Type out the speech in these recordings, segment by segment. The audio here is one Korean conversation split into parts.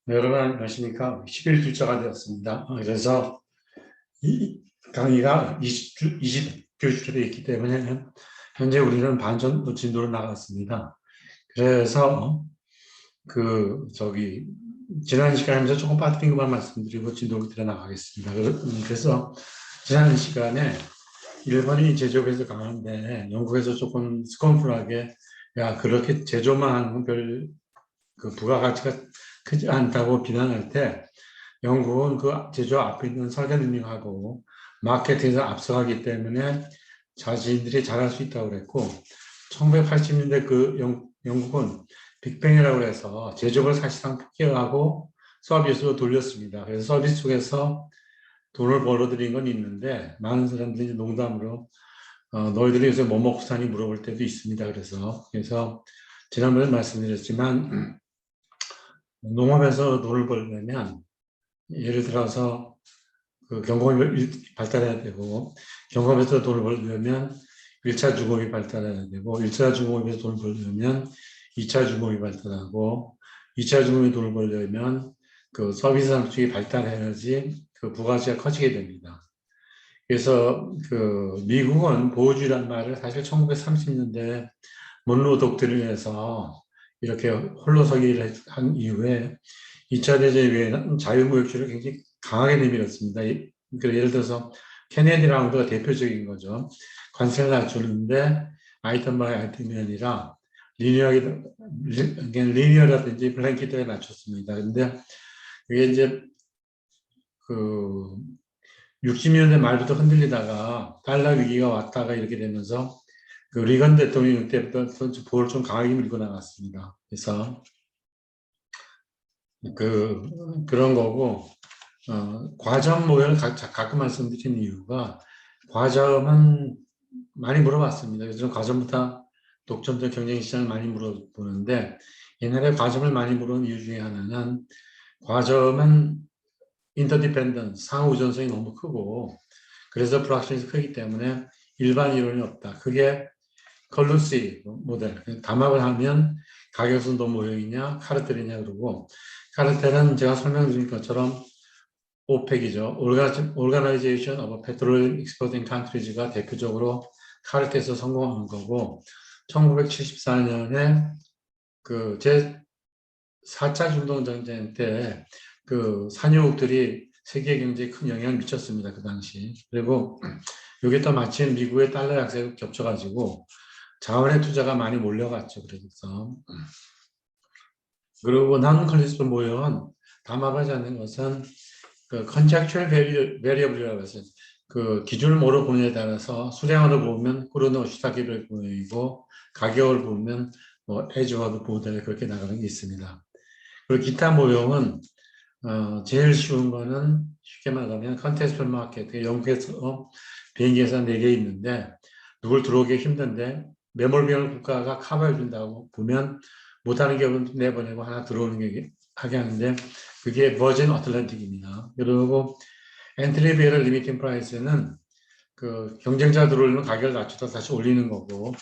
네, 여러분 안녕하십니까. 11주차가 되었습니다. 그래서 이 강의가 20교시로 되어 있기 때문에 현재 우리는 반전 진도로 나갔습니다. 그래서 지난 시간에서 조금 빠뜨린 것만 말씀드리고 진도를 들어 나가겠습니다. 그래서 지난 시간에 일본이 제조업에서 강한데 영국에서 조금 스콘풀하게 그렇게 제조만 하는 건 부가가치가 크지 않다고 비난할 때 영국은 그 제조 앞에 있는 설계 능력하고 마케팅에서 앞서가기 때문에 자신들이 잘할 수 있다고 그랬고 1980년대 영국은 빅뱅이라고 해서 제조업을 사실상 포기하고 서비스로 돌렸습니다. 그래서 서비스 쪽에서 돈을 벌어들인 건 있는데 많은 사람들이 농담으로 너희들이 요새 뭐 먹고 사니 물어볼 때도 있습니다. 그래서 지난번에 말씀드렸지만 농업에서 돈을 벌려면 예를 들어서 경공업이 발달해야 되고 경공업에서 돈을 벌려면 1차 주공업이 발달해야 되고 1차 주공업에서 돈을 벌려면 2차 주공업이 발달하고 2차 주공업에 돈을 벌려면 그 서비스 산업이 발달해야지 그 부가가치가 커지게 됩니다. 그래서 미국은 보호주의라는 말을 사실 1930년대 먼로 독트린에서 이렇게 홀로서기를 한 이후에 2차 대전 이후에는 자유무역주의를 굉장히 강하게 내밀었습니다. 예를 들어서 케네디 라운드가 대표적인 거죠. 관세를 낮추는데 아이템 바이 아이템이 아니라 리니어라든지 블랭킷에 낮췄습니다. 근데 그게 이제 60년대 말부터 흔들리다가 달러 위기가 왔다가 이렇게 되면서 리건 대통령 때부터 보를 좀 강하게 밀고 나갔습니다. 그래서 그런 거고 과점 모형을 가끔 말씀드린 이유가 과점은 많이 물어봤습니다. 그래서 과점부터 독점적 경쟁 시장을 많이 물어보는데 옛날에 과점을 많이 물어본 이유 중에 하나는 과점은 인터디펜던스, 상호 의존성이 너무 크고 그래서 불확실성이 크기 때문에 일반 이론이 없다. 그게 컬루시 모델, 담합을 하면 가격순도 모형이냐 카르텔이냐 그러고 카르텔은 제가 설명드린 것처럼 오펙이죠. Organization of Petroleum Exporting Countries가 대표적으로 카르텔에서 성공한 거고 1974년에 제 4차 중동전쟁 때 산유국들이 세계 경제에 큰 영향을 미쳤습니다. 그 당시. 그리고 여기 또 마침 미국의 달러 약세가 겹쳐가지고 자원의 투자가 많이 몰려갔죠. 그리고 non-collectible 모형은 담합하지 않는 것은 contractual variable이라고 해서 기준을 뭐로 보느냐에 따라서 수량으로 보면 쿠르노시타기를 보이고 가격을 보면 에즈워드 보호대를 그렇게 나가는 게 있습니다. 그리고 기타 모형은 제일 쉬운 거는 쉽게 말하면 컨텍스트럴 마켓, 영국에서 비행기에서 4개 있는데 누굴 들어오기 힘든데 매몰 비용을 국가가 커버해 준다고 보면 못하는 경우는 내보내고 하나 들어오는 게 하게 하는데 그게 버진 어틀랜틱입니다. 그리고 엔트리 베럴 리미팅 프라이스는 경쟁자 들어오면 가격을 낮춰서 다시 올리는 거고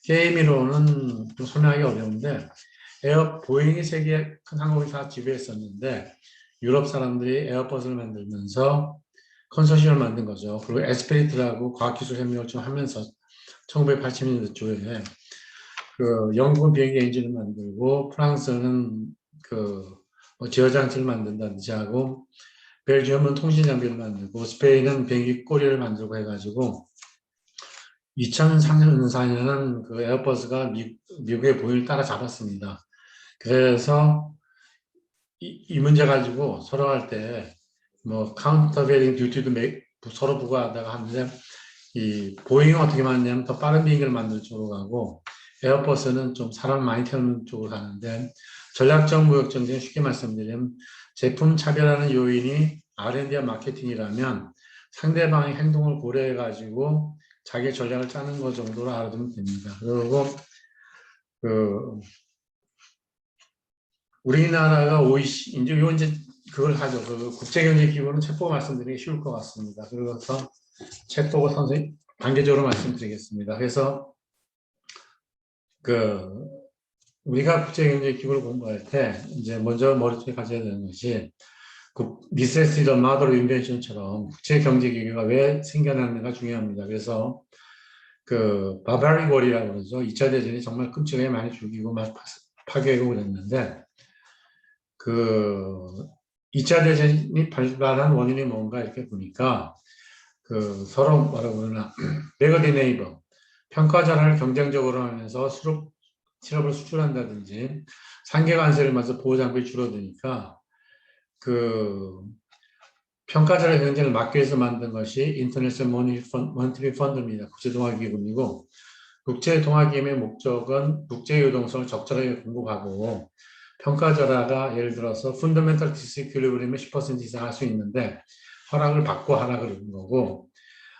게임이로는 좀 설명하기 어려운데 보잉이 세계 큰 항공사 지배했었는데 유럽 사람들이 에어버스를 만들면서 컨소시엄을 만든 거죠. 그리고 에스페리트라고 과학기술 협력을 좀 하면서 1980년대 초에 영국은 비행기 엔진을 만들고 프랑스는 제어 장치를 만든다든지 하고 벨기움은 통신 장비를 만들고 스페인은 비행기 꼬리를 만들고 해가지고 2003년, 4년은 에어버스가 미국의 보잉을 따라잡았습니다. 그래서 이 문제 가지고 서로 할 때 카운터베링 듀티도 서로 부과하다가 하는데 이 보잉은 어떻게 만드냐면 더 빠른 비행기를 만들 쪽으로 가고 에어버스는 좀 사람 많이 태우는 쪽으로 가는데 전략적 무역 전쟁 쉽게 말씀드리면 제품 차별하는 요인이 R&D와 마케팅이라면 상대방의 행동을 고려해 가지고 자기 전략을 짜는 것 정도로 알아두면 됩니다. 그리고 우리나라가 OECD, 이제 그걸 하죠. 국제경제기구는 책 보고 말씀드리기 쉬울 것 같습니다. 그래서 책 보고 선생님 단계적으로 말씀드리겠습니다. 그래서 우리가 국제경제기구를 공부할 때 이제 먼저 머릿속에 가져야 되는 것이 니세시티 마더 인벤션처럼 국제경제기구가 왜 생겨났는가 중요합니다. 그래서 그 바바릭 월이라고 그러죠. 2차 대전이 정말 끔찍하게 많이 죽이고 막 파괴하고 그랬는데 그 2차 대전이 발발한 원인이 뭔가 이렇게 보니까 그 서로 뭐라고 그러나 네거디 네이버 평가 전환을 경쟁적으로 하면서 실업을 수출한다든지 상계 관세를 맞서 보호 장벽이 줄어드니까 그 평가절의 경쟁을 막기 위해서 만든 것이 인터내셔널 모니터리 펀드입니다. 국제통화기금이고 국제통화기금의 목적은 국제유동성을 적절하게 공급하고 평가절하가 예를 들어서 펀더멘털 디스이퀄리브리엄을 10% 이상 할 수 있는데 허락을 받고 하라 그러는 거고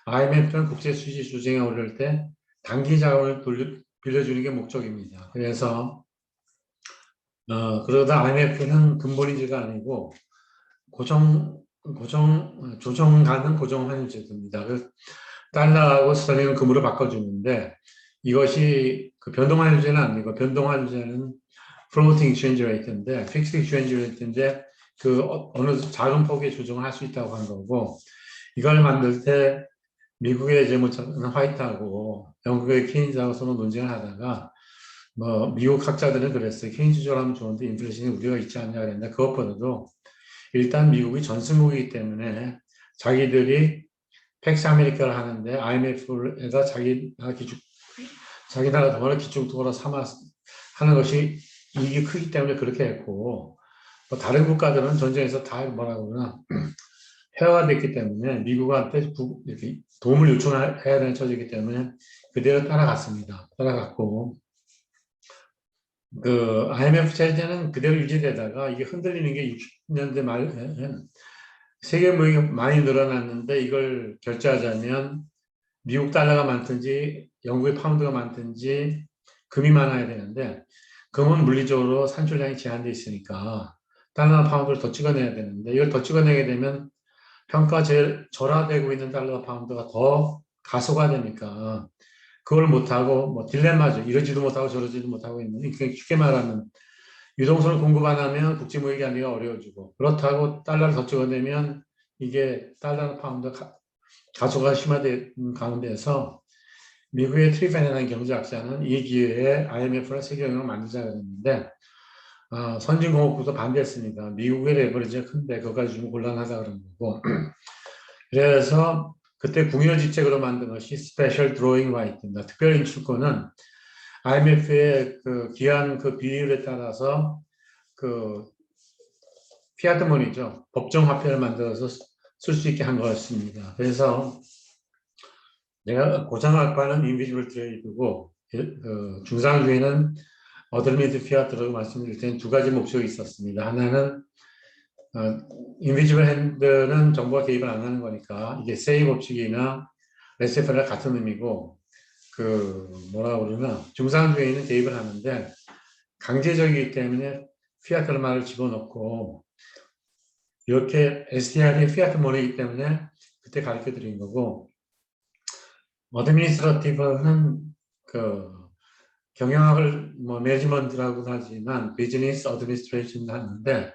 IMF는 국제 수지 조정에 오를 때 단기 자금을 빌려주는 게 목적입니다. 그래서 그러다 IMF는 근본이지가 아니고 조정하는 고정환율제도입니다. 그 달러하고 스탈링은 금으로 바꿔주는데 이것이 그 변동환율제는 아니고 변동환율제는 floating exchange rate인데 fixed exchange rate인데 그 어느 작은 폭의 조정을 할 수 있다고 한 거고 이걸 만들 때 미국의 재무처는 화이트하고 영국의 케인즈하고 서로 논쟁을 하다가 뭐 미국 학자들은 그랬어요. 케인즈적으로 하면 좋은데 인플레이션이 우리가 있지 않냐 그랬는데 그것보다도 일단 미국이 전승국이기 때문에 자기들이 팩스 아메리카를 하는데 IMF에다 자기 나라 돈을 기축통으로 삼아 하는 것이 이익이 크기 때문에 그렇게 했고 뭐 다른 국가들은 전쟁에서 다 뭐라고 그러나 폐허가 됐기 때문에 미국한테 이렇게 도움을 요청해야 되는 처지이기 때문에 그대로 따라갔습니다. 따라갔고 그 IMF 체제는 그대로 유지되다가 이게 흔들리는 게 60년대 말 세계 무역이 많이 늘어났는데 이걸 결제하자면 미국 달러가 많든지 영국의 파운드가 많든지 금이 많아야 되는데 금은 물리적으로 산출량이 제한되어 있으니까 달러나 파운드를 더 찍어내야 되는데 이걸 더 찍어내게 되면 평가 절하되고 있는 달러 파운드가 더 가속화되니까 그걸 못하고 뭐 딜레마죠. 이러지도 못하고 저러지도 못하고 있는 쉽게 말하면 유동성을 공급 안 하면 국제무역이 하기가 어려워지고 그렇다고 달러를 더 찍어내면 이게 달러 파운드 가속화 심화된 가운데서 미국의 트리펜이라는 경제학자는 이 기회에 IMF나 세계경영을 만들자 그랬는데 선진공업국도 반대했으니까 미국의 레버리지가 큰데 그것까지 좀 곤란하다 그런 거고 그래서 그때 궁여지책으로 만든 것이 스페셜 드로잉 라이트입니다. 특별 인출권은 IMF의 그 기한 그 비율에 따라서 그 피아트 머니죠. 법정 화폐를 만들어서 쓸 수 있게 한 것입니다. 그래서 내가 고장학과는 인비지블 트레이드고 중상주의는 어덜미드 피아트라고 말씀드릴 때는 두 가지 목적이 있었습니다. 하나는 인비지블 핸드는 정부가 개입을 안 하는 거니까 이게 세이 법칙이나 레세페라 같은 의미고 그 뭐라 그러나 중상주의는 개입을 하는데 강제적이기 때문에 피아트 말을 집어넣고 이렇게 SDR이 피아트 머니이기 때문에 그때 가르쳐 드린 거고 어드미니스트러티브는 그 경영학을 뭐 매니지먼트라고 하지만 비즈니스 어드미니스트레이션 하는데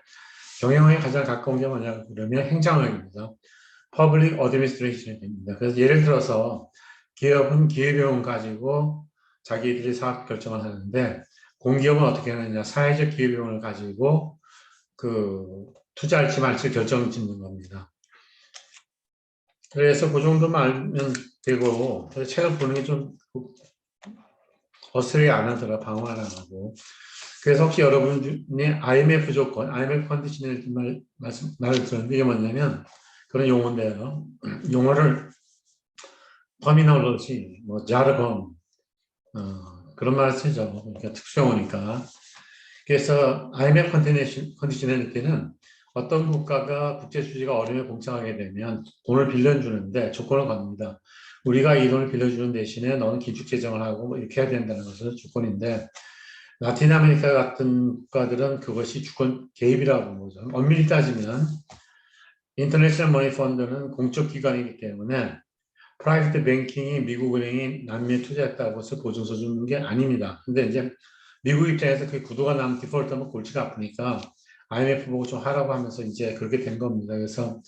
경영학에 가장 가까운 게 뭐냐 그러면 행정학입니다. 퍼블릭 어드미니스트레이션이 됩니다. 그래서 예를 들어서 기업은 기회비용을 가지고 자기들이 사업 결정을 하는데 공기업은 어떻게 하느냐 사회적 기회비용을 가지고 그 투자할지 말지 결정을 짓는 겁니다. 그래서 그 정도만 알면 되고 책을 보는 게 좀 어스레 안 하더라 방어 안 하고 그래서 혹시 여러분이 IMF 조건, IMF 컨디션을 말을 들었는데 이게 뭐냐면 그런 용어인데요. 용어를 터미널로지, 뭐 자르건 그런 말을 쓰죠. 그러니까 특수용어니까. 그래서 IMF 컨디셔널 때는 어떤 국가가 국제 수지가 어려움에 봉착하게 되면 돈을 빌려주는데 조건을 겁니다. 우리가 이 돈을 빌려주는 대신에 너는 기축 재정을 하고 뭐 이렇게 해야 된다는 것은 조건인데 라틴 아메리카 같은 국가들은 그것이 주권 개입이라고 보는 거죠. 엄밀히 따지면 인터내셔널 머니 펀드는 공적 기관이기 때문에 프라이빗 뱅킹이 미국 은행이 남미에 투자했다고 해서 보증서 주는 게 아닙니다. 근데 이제 미국 입장에서 그 구도가 나면 디폴트하면 골치가 아프니까 IMF 보고 좀 하라고 하면서 이제 그렇게 된 겁니다. 그래서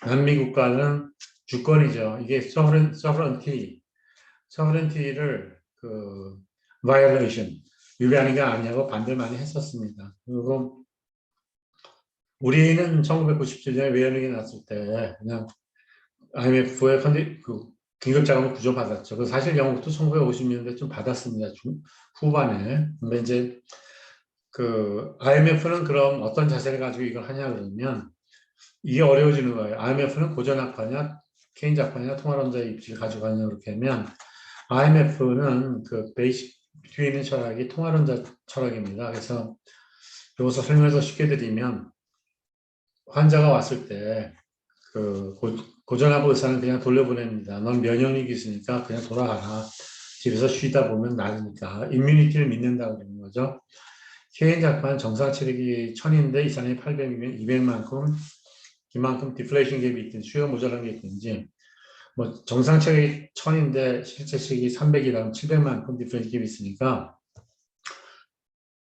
남미 국가는 주권이죠. 이게 sovereignty를 그 violation 위배하는 게 아니냐고 반대를 많이 했었습니다. 그리고 우리는 1997년에 외환위기 났을 때 그냥 IMF의 긴급자금을 구조받았죠. 그 사실 영국도 1950년대 좀 받았습니다. 후반에. 근데 이제 그 IMF는 그럼 어떤 자세를 가지고 이걸 하냐 그러면 이게 어려워지는 거예요. IMF는 고전학파냐, 케인즈학파냐, 통화론자의 입지를 가지고 가냐 그렇게 하면 IMF는 그 베이식 뒤에 있는 철학이 통화론자 철학입니다. 그래서 여기서 설명해서 쉽게 드리면 환자가 왔을 때 그 고전하고 의사는 그냥 돌려보냅니다. 넌 면역력이 있으니까 그냥 돌아가라. 집에서 쉬다 보면 나으니까 임뮤니티를 믿는다고 그러는 거죠. 케인 작가는 정상 체력이 1000인데 이 사람이 800이면 200만큼 이만큼 디플레이션 갭이 있든지 수요가 모자란 게 있든지 뭐 정상 체력이 1000인데 실제 체력이 300이라면 700만큼 디플레이션 갭이 있으니까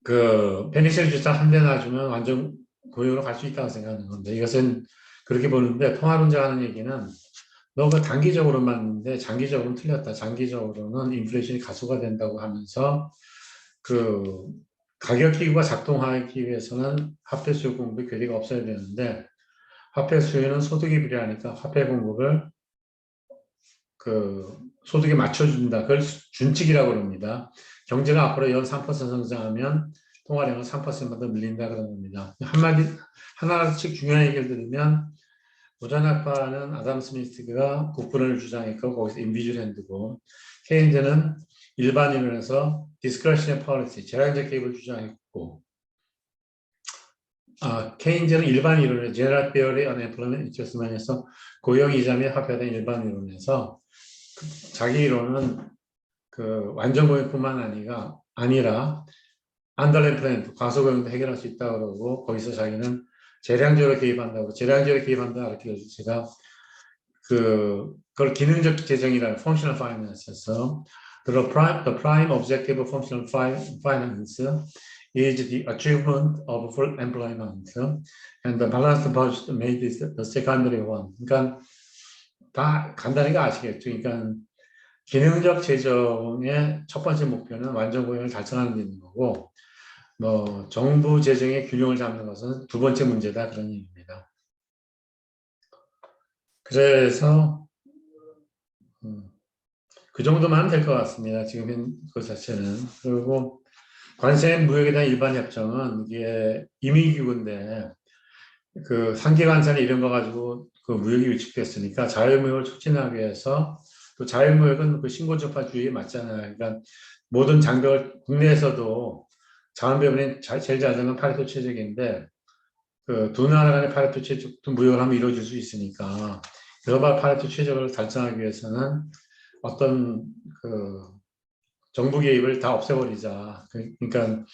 그 페니실린 주사 한 대 놔주면 완전 고용으로 갈 수 있다고 생각하는 건데 이것은 그렇게 보는데 통화론자가 하는 얘기는 너가 단기적으로 맞는데 장기적으로는 틀렸다. 장기적으로는 인플레이션이 가속화 된다고 하면서 그 가격기구가 작동하기 위해서는 화폐 수요 공급의 괴리가 없어야 되는데 화폐 수요는 소득에 비례하니까 화폐 공급을 그 소득에 맞춰준다. 그걸 준칙이라고 합니다. 경제가 앞으로 연 3% 성장하면 통화량을 3%만 더 늘린다 그런 겁니다. 하나씩 중요한 얘기를 들으면 고전학파는 아담 스미스가 국분을 주장했고 거기서 인비주랜드고 케인즈는 일반 이론에서 디스크레셔널 폴리시 제한적 개입을 주장했고 케인즈는 일반 이론에 제너럴 페어리 언엠플로이먼트 인터스먼에서 고용이자 및 화폐된 일반 이론에서 자기 이론은 그 완전 고용뿐만 아니라 안더렘플랜트 과소고용도 해결할 수 있다고 그러고 거기서 자기는 재량적으로 개입한다고 재량적으로 개입한다 이렇게 해서 제가 그걸 기능적 재정이라는 functional finance에서 the prime objective of functional finance is the achievement of full employment and the balanced budget made is the secondary one. 그러니까 다 간단하게 아시겠죠. 그러니까 기능적 재정의 첫 번째 목표는 완전 고용을 달성하는 데 있는 거고 뭐 정부 재정의 균형을 잡는 것은 두 번째 문제다 그런 얘기입니다. 그래서 그 정도만 하면 될 것 같습니다. 지금 그 자체는. 그리고 관세 무역에 대한 일반 협정은 이게 임의기구인데 그 상계 관세나 이런 거 가지고 그 무역이 위축됐으니까 자유무역을 촉진하기 위해서 또 자유무역은 그 신고적파주의에 맞잖아요. 그러니까 모든 장벽을 국내에서도 자원배분이 제일 잘 되는 파리토 체제인데 그 두 나라 간의 파리토 체제도 무역을 하면 이루어질 수 있으니까 글로벌 파리토 체제를 달성하기 위해서는 어떤 그 정부 개입을 다 없애버리자. 그러니까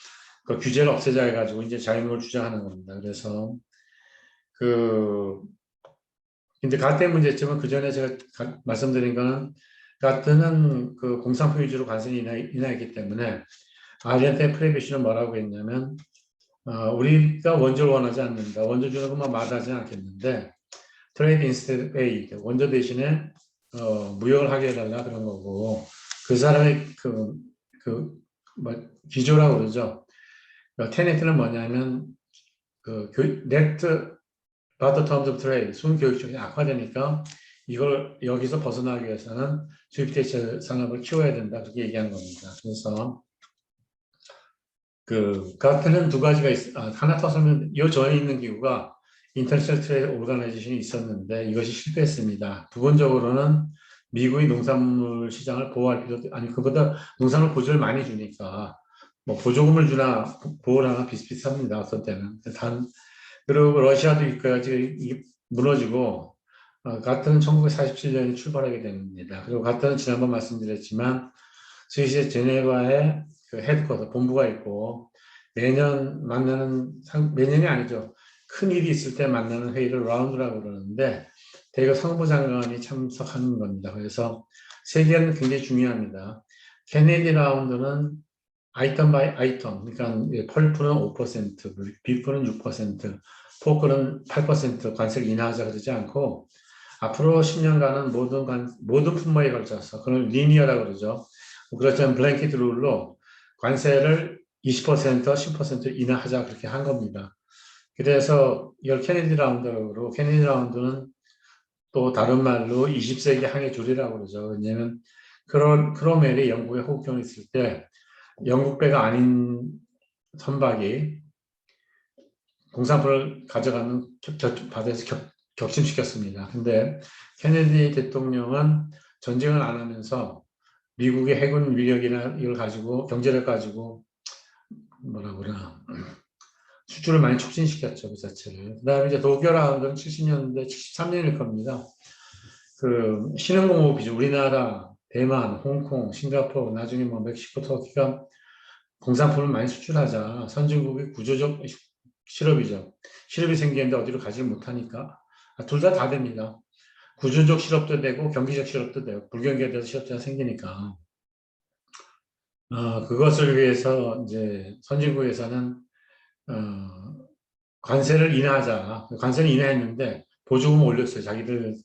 그 규제를 없애자 해가지고 이제 자유무역을 주장하는 겁니다. 그래서 근데 가태 문제점은 그 전에 제가 말씀드린 거는 가트는 그 공산품 위주로 관세를 인하했기 때문에 아르헨티나 프레비시는 뭐라고 했냐면 우리가 원조를 원하지 않는다. 원조 주는 것만 말하지 않겠는데 트레이드 인스테드 페이 원조 대신에 무역을 하게 해달라 그런 거고 그 사람의 기조라고 그러죠. 테네트는 뭐냐면 네트 바터 텀즈 오브 트레이드 순교육적이 악화되니까 이걸 여기서 벗어나기 위해서는 수입대체 산업을 키워야 된다 그렇게 얘기한 겁니다. 그래서 그 가트는 두 가지가 하나 더 설명. 요 전에 있는 기구가 인터내셔널 트레이드 오르가나이제이션이 있었는데 이것이 실패했습니다. 부분적으로는 미국의 농산물 시장을 보호할 필요도 아니 그보다 농산물 보조를 많이 주니까 뭐 보조금을 주나 보호를 하나 비슷비슷합니다. 어떤 때는 그리고 러시아도 있고까지 무너지고 가트는 1947년에 출발하게 됩니다. 그리고 가트는 지난번 말씀드렸지만 스위스의 제네바에 그 헤드쿼터 본부가 있고 매년 만나는 매년이 아니죠. 큰 일이 있을 때 만나는 회의를 라운드라고 그러는데 대거 상부장관이 참석하는 겁니다. 그래서 세계는 굉장히 중요합니다. 케네디 라운드는 아이템 바이 아이템, 그러니까 펄프는 5%, 비프는 6%, 포크는 8% 관세를 인하하자 그러지 않고 앞으로 10년간은 모든 품목에 걸쳐서 그걸 리니어라고 그러죠. 그렇지만 블랭킷 룰로 관세를 20%, 10% 인하하자 그렇게 한 겁니다. 그래서 이걸 케네디 라운드라고 그러고 케네디 라운드는 또 다른 말로 20세기 항해 줄이라고 그러죠. 왜냐하면 크로멜이 영국에 호국경에 있을 때 영국 배가 아닌 선박이 공산품을 가져가는 바다에서 격침시켰습니다. 근데 케네디 대통령은 전쟁을 안 하면서 미국의 해군 위력이나 이걸 가지고 경제를 가지고 뭐라 그러나 수출을 많이 촉진시켰죠, 그 자체를. 그다음에 이제 독일하고는 70년대, 73년일 겁니다. 그 신흥공업이죠. 우리나라, 대만, 홍콩, 싱가포르, 나중에 뭐 멕시코, 터키가 공산품을 많이 수출하자 선진국이 구조적 실업이죠. 실업이 생기는데 어디로 가지 못하니까 둘 다 됩니다. 구조적 실업도 되고 경기적 실업도 되고 불경기에 대해서 실업자가 생기니까 그것을 위해서 이제 선진국에서는 관세를 인하하자. 관세를 인하했는데 보조금을 올렸어요. 자기들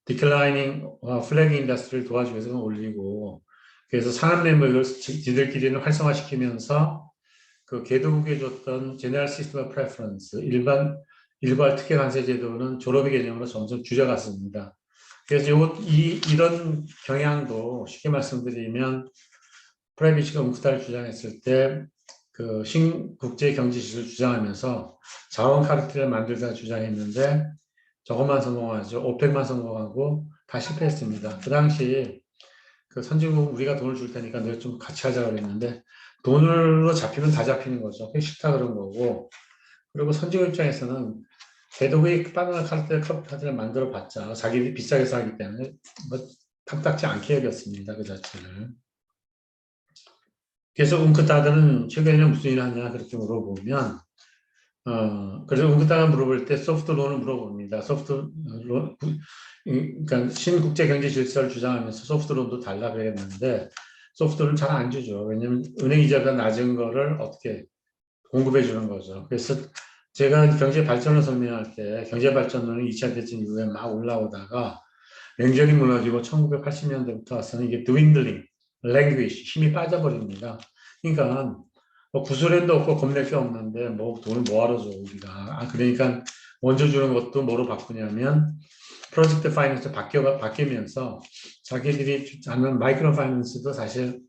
디클라이닝 플래그 인더스트리를 도와주기 위해서 올리고 그래서 산업내물 지들끼리는 활성화시키면서 그 개도국에 줬던 제너럴 시스템 오브 프레퍼런스 일괄 특혜 관세 제도는 졸업의 개념으로 점점 줄여갔습니다. 그래서 이런 경향도 쉽게 말씀드리면 프라이빗이가 웅크타를 주장했을 때 그 신국제 경제 지수를 주장하면서 자원 카르텔을 만들자 주장했는데 저것만 성공하죠. 오펙만 성공하고 다 실패했습니다. 그 당시 그 선진국 우리가 돈을 줄 테니까 너희 좀 같이 하자고 그랬는데 돈으로 잡히면 다 잡히는 거죠. 그게 싫다 그런 거고 그리고 선진국 입장에서는 대도의 바나나 카르텔 카르텔을 만들어 봤자 자기들이 비싸게 사기 때문에 뭐 탐탁지 않게 여겼습니다. 그 자체를. 그래서 웅크타드는 최근에는 무슨 일을 하냐 그렇게 물어보면 그래서 웅크타가 물어볼 때 소프트론을 물어봅니다. 소프트론 그러니까 신국제 경제 질서를 주장하면서 소프트론도 달라 그랬는데 소프트론을 잘 안 주죠. 왜냐하면 은행 이자가 낮은 거를 어떻게 공급해 주는 거죠. 그래서 제가 경제 발전을 설명할 때 경제 발전론이 2차 대전 이후에 막 올라오다가 냉전이 무너지고 1980년대부터 와서는 이게 dwindling, language, 힘이 빠져버립니다. 그러니까 뭐 구소련도 없고 겁낼 게 없는데 뭐 돈을 뭐하러 줘 우리가. 그러니까 먼저 주는 것도 뭐로 바꾸냐면 프로젝트 파이낸스 바뀌면서 자기들이 하는 마이크로 파이낸스도 사실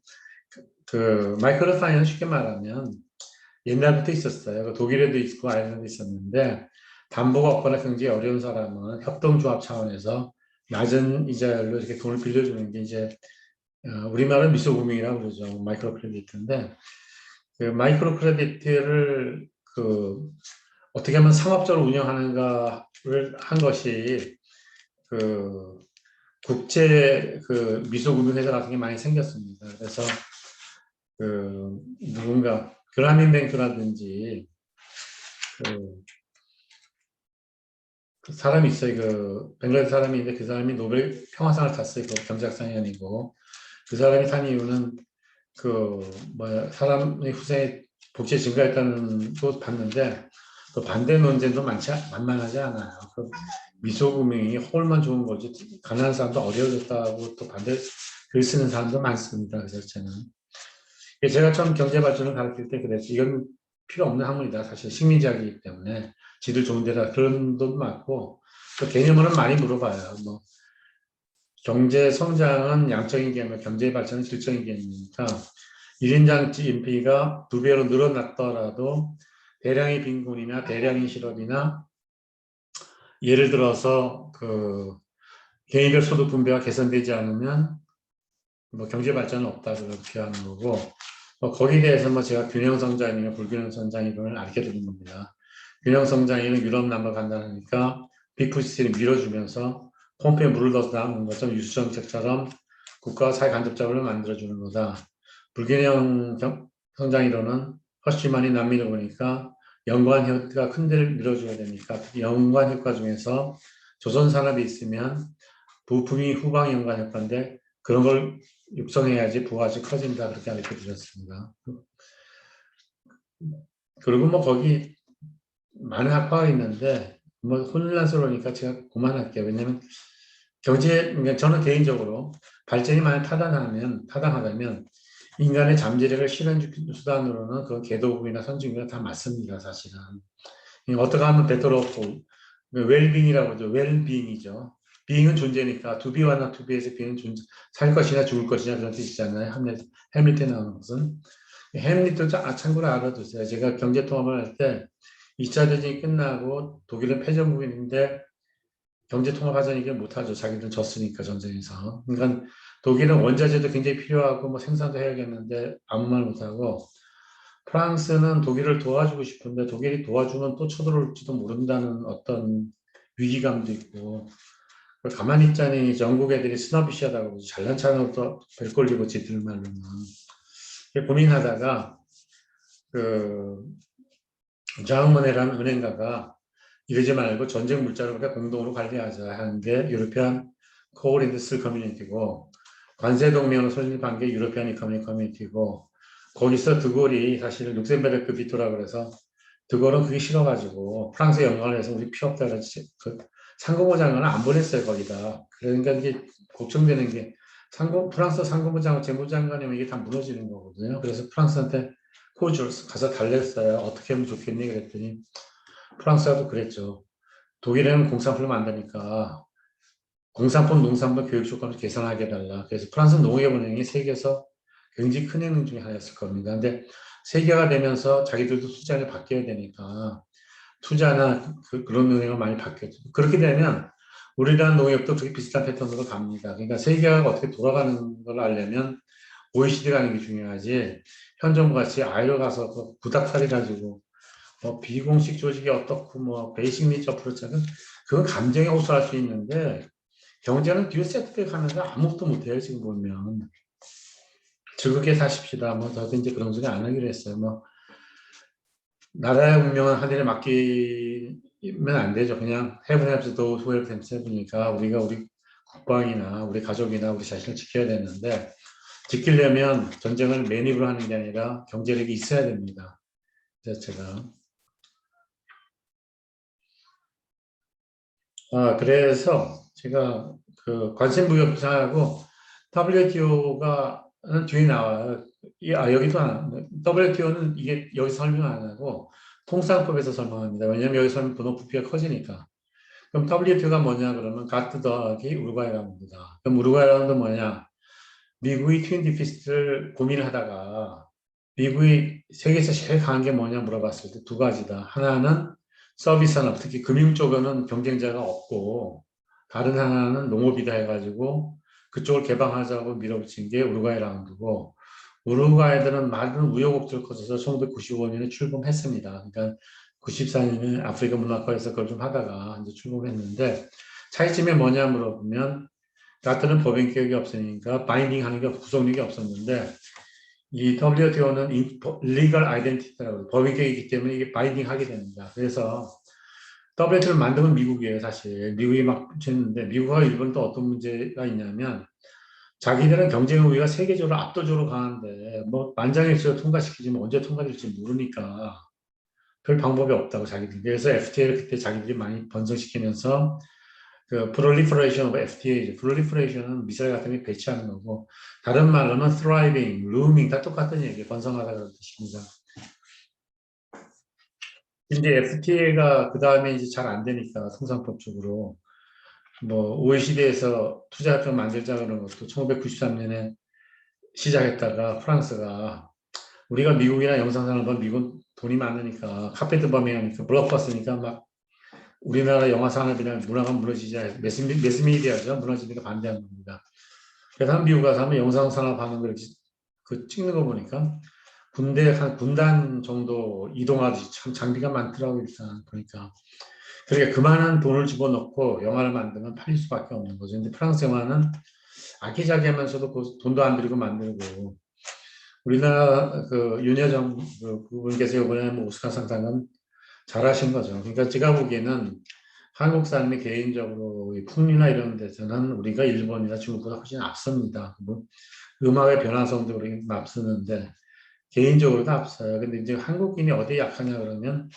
그 마이크로 파이낸스 쉽게 말하면 옛날부터 있었어요. 그 독일에도 있고 아일랜드도 있었는데 담보가 없거나 경제가 어려운 사람은 협동조합 차원에서 낮은 이자율로 이렇게 돈을 빌려주는 게 이제 우리말은 미소금융이라고 그러죠. 마이크로 크레디트인데 그 마이크로 크레디트를 그 어떻게 하면 상업적으로 운영하는가를 한 것이 그 국제 그 미소금융 회사 같은 게 많이 생겼습니다. 그래서 그 누군가 그라민뱅크라든지 그 사람이 있어요. 그 벵글라데시 사람이 있는데 그 사람이 노벨 평화상을 탔어요. 그 경제학상이 아니고 그 사람이 탄 이유는 그 뭐야 사람의 후생에 복지 증가했다는 거 봤는데 또 반대 논쟁도 만만하지 않아요. 그 미소금융이 홀만 좋은 거지 가난한 사람도 어려워졌다고 또 반대 글 쓰는 사람도 많습니다. 그 자체는. 제가 처음 경제 발전을 가르칠 때 그랬죠. 이건 필요 없는 학문이다. 사실 식민지학이기 때문에 지들 좋은 데다 그런 것도 많고 또 개념으로는 많이 물어봐요. 뭐 경제 성장은 양적인 개념, 경제 발전은 질적인 개념이니까 1인당 GNP가 2배로 늘어났더라도 대량의 빈곤이나 대량의 실업이나 예를 들어서 그 개인별 소득 분배가 개선되지 않으면 뭐 경제 발전은 없다 그렇게 하는 거고 거기에 대해서 뭐 제가 균형 성장이나 불균형 성장 이론을 알게 드린 겁니다. 균형 성장에는 유럽 남아 간다니까 빅푸시를 밀어주면서 pompe에 물을 넣어서 나오는 것처럼 유수 정책처럼 국가 사회 간접 자본을 만들어주는 거다. 불균형 성장 이론은 허쉬만이 난민을 보니까 연관 효과가 큰 데를 밀어줘야 되니까 연관 효과 중에서 조선 산업이 있으면 부품이 후방 연관 효과인데 그런 걸 육성해야지 부가가치 커진다 그렇게 알려 드렸습니다. 그리고 뭐 거기 많은 학파가 있는데 뭐 혼란스러우니까 제가 그만할게요. 왜냐하면 그러니까 저는 개인적으로 발전이 많이 타당하다면 인간의 잠재력을 실현 수단으로는 그 개도국이나 선진국이나 다 맞습니다, 사실은. 어떻게 하면 베터롭고 웰빙이라고 하죠. 웰빙이죠. being은 존재니까 to be와 not to be에서 being은 존재, 살 것이냐 죽을 것이냐 그런 뜻이잖아요. 햄릿에 나오는 것은. 햄릿도 참고로 알아두세요. 제가 경제통합을 할 때 2차 대전이 끝나고 독일은 패전국인데 경제통합하자는 얘기를 못하죠. 자기들은 졌으니까 전쟁에서. 그러니까 독일은 원자재도 굉장히 필요하고 뭐 생산도 해야겠는데 아무 말 못하고 프랑스는 독일을 도와주고 싶은데 독일이 도와주면 또 쳐들어올지도 모른다는 어떤 위기감도 있고 가만히 있자니 영국 애들이 스너비시하다고 잘난 척하고 또 별 걸리고 지들 말로는 고민하다가 그 자흥모네라는 은행가가 이러지 말고 전쟁 물자를 우리가 공동으로 관리하자 하는 게 유로피안 코어 인더스트리 커뮤니티고 관세 동맹을 설립한 게 유로피안 이코노미 커뮤니티고 거기서 드골이 사실 룩셈베르크 비토라 그래서 드골은 그게 싫어가지고 프랑스에 영향을 해서 우리 필요 없다 그래서 그 상고부 장관을 안 보냈어요 거기다. 그러니까 이게 걱정되는 게 프랑스 상고부 장관 재무장관이면 이게 다 무너지는 거거든요. 그래서 프랑스한테 호주를 가서 달랬어요. 어떻게 하면 좋겠니 그랬더니 프랑스도 그랬죠. 독일에는 공산품을 만드니까 공산품, 농산물 교육 조건을 개선하게 해달라. 그래서 프랑스 농협은행이 세계에서 굉장히 큰 은행 중에 하나였을 겁니다. 근데 세계가 되면서 자기들도 투자를 바뀌어야 되니까 투자나 그런 은행을 많이 바뀌었죠. 그렇게 되면 우리나라 농협도 그렇게 비슷한 패턴으로 갑니다. 그러니까 세계가 어떻게 돌아가는 걸 알려면 OECD 가는 게 중요하지. 현 정부 같이 아이로 가서 구닥다리 가지고 뭐 비공식 조직이 어떻고 뭐 베이식 니처 프로젝트는 그건 감정에 호소할 수 있는데 경제는 뒤에 세트백 하면서 아무것도 못해요 지금 보면. 즐겁게 사십시다. 뭐 저도 이제 그런 소리 안 하기로 했어요. 뭐 나라의 운명은 하늘에 맡기면 안 되죠. 그냥 heaven helps those who help themselves니까 우리가 우리 국방이나 우리 가족이나 우리 자신을 지켜야 되는데 지키려면 전쟁을 매립을 하는 게 아니라 경제력이 있어야 됩니다. 자체가. 그래서 제가 그 관심부역자하고 WTO가는 뒤에 나와요. 여기도 하나. WTO는 이게 여기서 설명 안 하고 통상법에서 설명합니다. 왜냐하면 여기서 하면 분업 부피가 커지니까. 그럼 WTO가 뭐냐 그러면 가트 더하기 우루과이 라운드다. 그럼 우루과이 라운드 뭐냐? 미국이 트윈 디피스트를 고민하다가 미국이 세계에서 제일 강한 게 뭐냐 물어봤을 때 두 가지다. 하나는 서비스 산업, 특히 금융 쪽에는 경쟁자가 없고 다른 하나는 농업이다 해가지고 그쪽을 개방하자고 밀어붙인 게 우루과이 라운드고 우루과이들은 많은 우여곡절 거쳐서 1995년에 출범했습니다. 그러니까 94년에 아프리카 문화과에서 그걸 좀 하다가 이제 출범했는데 차이점이 뭐냐 물어보면 가트는 법인 개혁이 없으니까 바인딩 하는 게 구속력이 없었는데 이 WTO는 legal identity라고 법인 개혁이기 때문에 이게 바인딩 하게 됩니다. 그래서 WTO를 만든 건 미국이에요, 사실. 미국이 막 붙였는데 미국과 일본은 또 어떤 문제가 있냐면 자기들은 경쟁 우위가 세계적으로 압도적으로 강한데 뭐 만장일치로 통과시키지만 언제 통과될지 모르니까 별 방법이 없다고 자기들. 그래서 FTA를 그때 자기들이 많이 번성시키면서 그 proliferation of FTA죠. proliferation은 미사일 같은 게 배치하는 거고 다른 말로는 thriving, looming 다 똑같은 얘기예요. 번성하다 그런 뜻입니다. 근데 FTA가 그 다음에 이제 잘 안 되니까 통상법적으로 뭐 OECD에서 투자협정 만들자 그런 것도 1993년에 시작했다가 프랑스가 우리가 미국이나 영상산업은 미국 돈이 많으니까 카페트 범위하니까 블록버스니까 막 우리나라 영화 산업이나 문화가 무너지자 매스미디어죠. 무너지니까 반대하는 겁니다. 그래서 한 미국 가서 한번 영상 산업 하는 걸 그 찍는 거 보니까 군대 한 군단 정도 이동하듯이 참 장비가 많더라고요. 일단 보니까. 그러니까 그만한 돈을 집어넣고 영화를 만들면 팔릴 수밖에 없는 거죠. 근데 프랑스 영화는 아기자기하면서도 돈도 안 들이고 만들고 우리나라 그 윤여정 그분께서 이번에 뭐 오스카상 상은 잘하신 거죠. 그러니까 제가 보기에는 한국 사람이 개인적으로 풍미나 이런 데서는 우리가 일본이나 중국보다 훨씬 앞섭니다. 뭐 음악의 변화성도 우리 앞서는데 개인적으로도 앞서요. 근데 이제 한국인이 어디에 약하냐 그러면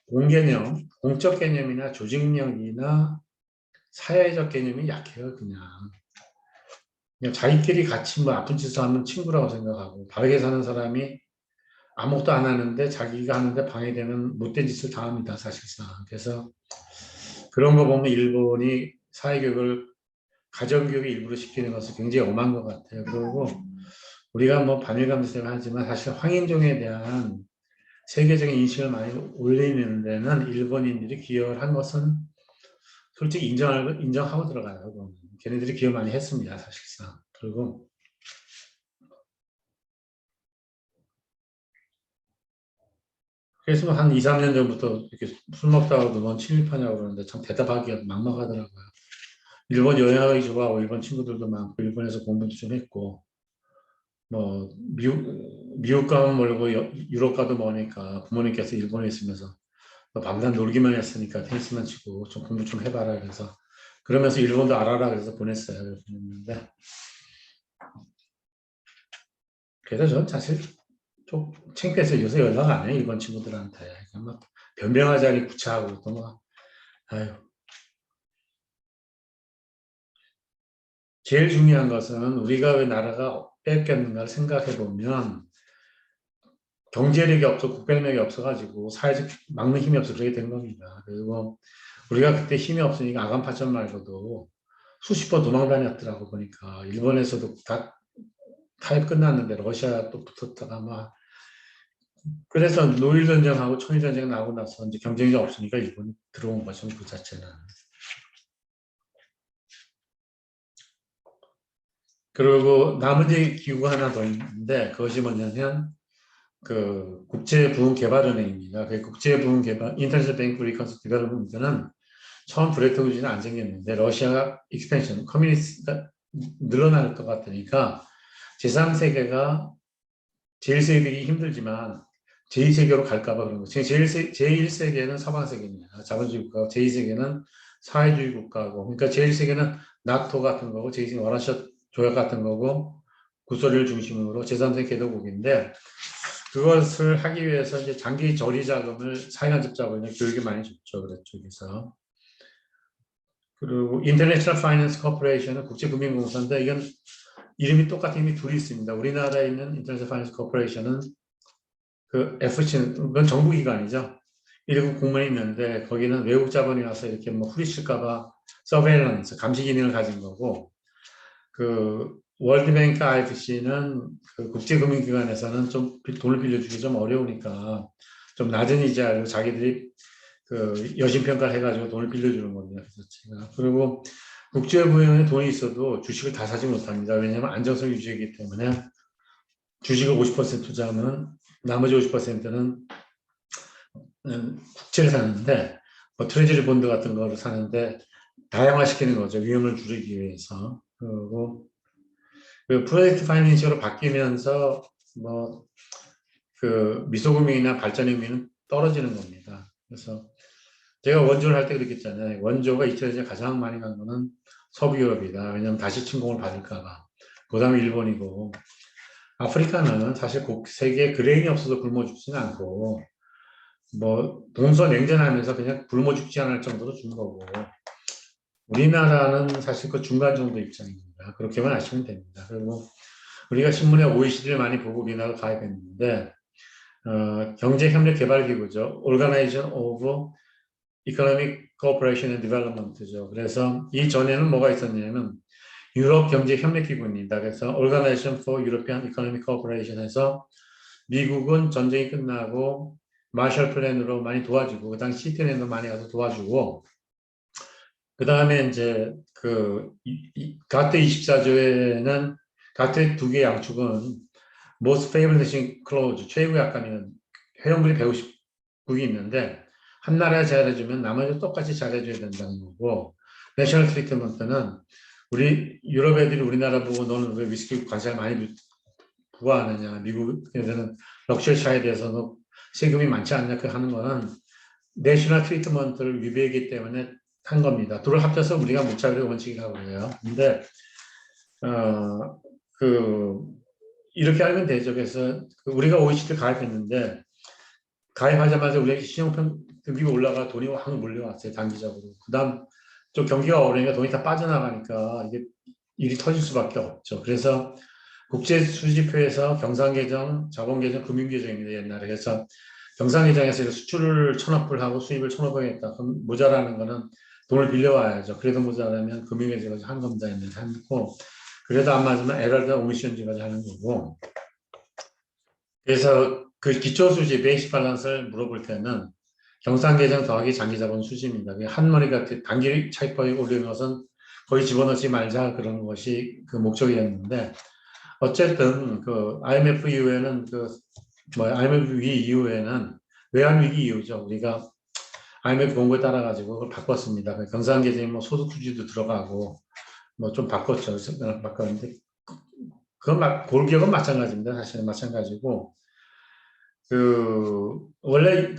공개념, 공적 개념이나 조직력이나 사회적 개념이 약해요. 그냥 자기끼리 같이 뭐 아픈 짓을 하면 친구라고 생각하고 바르게 사는 사람이 아무것도 안 하는데 자기가 하는데 방해되는 못된 짓을 다 합니다. 사실상. 그래서 그런 거 보면 일본이 사회교육을 가정교육의 일부로 시키는 것은 굉장히 엄한 것 같아요. 그리고 우리가 뭐 반일감수생을 하지만 사실 황인종에 대한 세계적인 인식을 많이 올리는 데는 일본인들이 기여를 한 것은 솔직히 인정하고 들어가요. 그건. 걔네들이 기여 많이 했습니다. 사실상. 그리고 그래서 한 2, 3년 전부터 이렇게 술 먹다가도 넌 친일파냐고 그러는데 참 대답하기가 막막하더라고요. 일본 여행하기 좋아하고 일본 친구들도 많고 일본에서 공부도 좀 했고 뭐 미국 가면 멀고 유럽 가도 머니까 부모님께서 일본에 있으면서 너 밤낮 놀기만 했으니까 테니스만 치고 좀 공부 좀 해봐라 그래서 그러면서 일본도 알아라 그래서 보냈어요. 그랬는데 그래서 전 사실 좀 창피해서 요새 연락 안 해요. 일본 친구들한테. 그냥 막 변명하자니 구차하고 또 막 아유. 제일 중요한 것은 우리가 왜 나라가 뺏겼는가를 생각해 보면 경제력이 없어 국백력이 없어가지고 사회적 막는 힘이 없어 그렇게 된 겁니다. 그리고 우리가 그때 힘이 없으니까 아간파천 말고도 수십 번 도망 다녔더라고 보니까 일본에서도 다 타협 끝났는데 러시아 또 붙었다가 막 그래서 노일 전쟁하고 청일 전쟁 나오고 나서 이제 경쟁이 없으니까 일본이 들어온 거죠 그 자체는. 그리고 나머지 기구가 하나 더 있는데 그것이 뭐냐면 그 국제부흥개발은행입니다. 그 국제부흥개발 인터내셔널 뱅크 리컨스 디벨롭먼트는 처음 브레튼 우즈는 안 생겼는데 러시아 익스펜션 커뮤니티가 늘어날 것 같으니까 제3세계가 제1세계이기 힘들지만 제2세계로 갈까봐 그런 거죠. 제1세계는 서방세계입니다. 자본주의 국가고 제2세계는 사회주의 국가고 그러니까 제1세계는 나토 같은 거고 제2세계는 와르샤 조약 같은 거고 구소련을 중심으로 제3세계 개도국인데 그것을 하기 위해서 이제 장기 저리 자금을 사회간접 자본이나 교육에 많이 줬죠. 그랬죠. 그래서 그리고 인터내셔널 파이낸스 코퍼레이션은 국제금융공사인데 이건 이름이 똑같은 이름이 둘이 있습니다. 우리나라에 있는 인터내셔널 파이낸스 코퍼레이션은 그 FC는 그건 정부기관이죠. 일부 공무원이 있는데 거기는 외국 자본이 와서 이렇게 뭐 후리칠까봐 서베일런스 감시 기능을 가진 거고 그 월드뱅크 IFC는 그 국제금융기관에서는 좀 돈을 빌려주기 좀 어려우니까 좀 낮은 이자로 자기들이 그 여신평가를 해가지고 돈을 빌려주는 겁니다. 그래서 제가 그리고 국제부흥에 돈이 있어도 주식을 다 사지 못합니다. 왜냐하면 안정성 유지이기 때문에 주식을 50% 투자하면 나머지 50%는 국채를 사는데 뭐 트레저리 본드 같은 거를 사는데 다양화시키는 거죠. 위험을 줄이기 위해서. 그리고 그 프로젝트 파이낸셜로 바뀌면서 뭐 그 미소금융이나 발전금융은 떨어지는 겁니다. 그래서 제가 원조를 할 때 그랬잖아요. 원조가 2차전지에 가장 많이 간 거는 서부 유럽이다. 왜냐하면 다시 침공을 받을까 봐. 그 다음에 일본이고 아프리카는 사실 세계에 그레인이 없어서 굶어 죽지는 않고 뭐 동서냉전하면서 그냥 굶어 죽지 않을 정도로 준 거고 우리나라는 사실 그 중간 정도 입장입니다. 그렇게만 아시면 됩니다. 그리고 우리가 신문에 OECD를 많이 보고 우리나라 가입했는데 경제협력개발기구죠. Organization of Economic Cooperation and Development죠. 그래서 이 전에는 뭐가 있었냐면 유럽 경제협력기구입니다. 그래서 Organization for European Economic Cooperation에서 미국은 전쟁이 끝나고 마셜 플랜으로 많이 도와주고 그 당시 시티랜도 많이 가서 도와주고 그 다음에 이제 그 가트 24조에는 가트 두 개 양축은 Most Favored Nation Clause 최고 약관이면 회원국이 150국이 있는데 한 나라에 잘해주면 나머지 똑같이 잘해줘야 된다는 거고 내셔널 트리트먼트는 우리 유럽 애들이 우리나라 보고 너는 왜 위스키 관세를 많이 부과하느냐 미국 애들은 럭셔리 차에 대해서는 세금이 많지 않냐 그 하는 거는 내셔널 트리트먼트를 위배하기 때문에 한 겁니다. 둘을 합쳐서 우리가 무차별의 원칙이라고 해요. 근데 그 이렇게 알면 되죠. 그래서 우리가 OECD 가입했는데 가입하자마자 우리 신용평 등급이 올라가 돈이 확 몰려왔어요. 단기적으로. 그다음 좀 경기가 어려우니까 돈이 다 빠져나가니까 이게 일이 터질 수밖에 없죠. 그래서 국제 수지표에서 경상계정, 자본계정, 금융계정입니다. 옛날에. 그래서 경상계정에서 수출을 1,000억 불 하고 수입을 1,500억 했다. 그럼 모자라는 거는 돈을 빌려와야죠. 그래도 모자라면 금융계정까지 한 겁니다. 옛날에 했고. 그래도 안 맞으면 에럴드 오미션까지 하는 거고. 그래서 그 기초수지 베이스 밸런스를 물어볼 때는 경상계정 더하기 장기자본 수지입니다. 한 머리가 단기 차익법에 올리는 것은 거의 집어넣지 말자 그런 것이 그 목적이었는데 어쨌든 그 IMF 이후에는 IMF 위기 이후에는 외환 위기 이후죠. 우리가 IMF 공고에 따라 가지고 그걸 바꿨습니다. 경상계정이 뭐 소득 수지도 들어가고 뭐 좀 바꿨죠. 바꿨는데 그건 골격은 마찬가지입니다. 사실은 마찬가지고 원래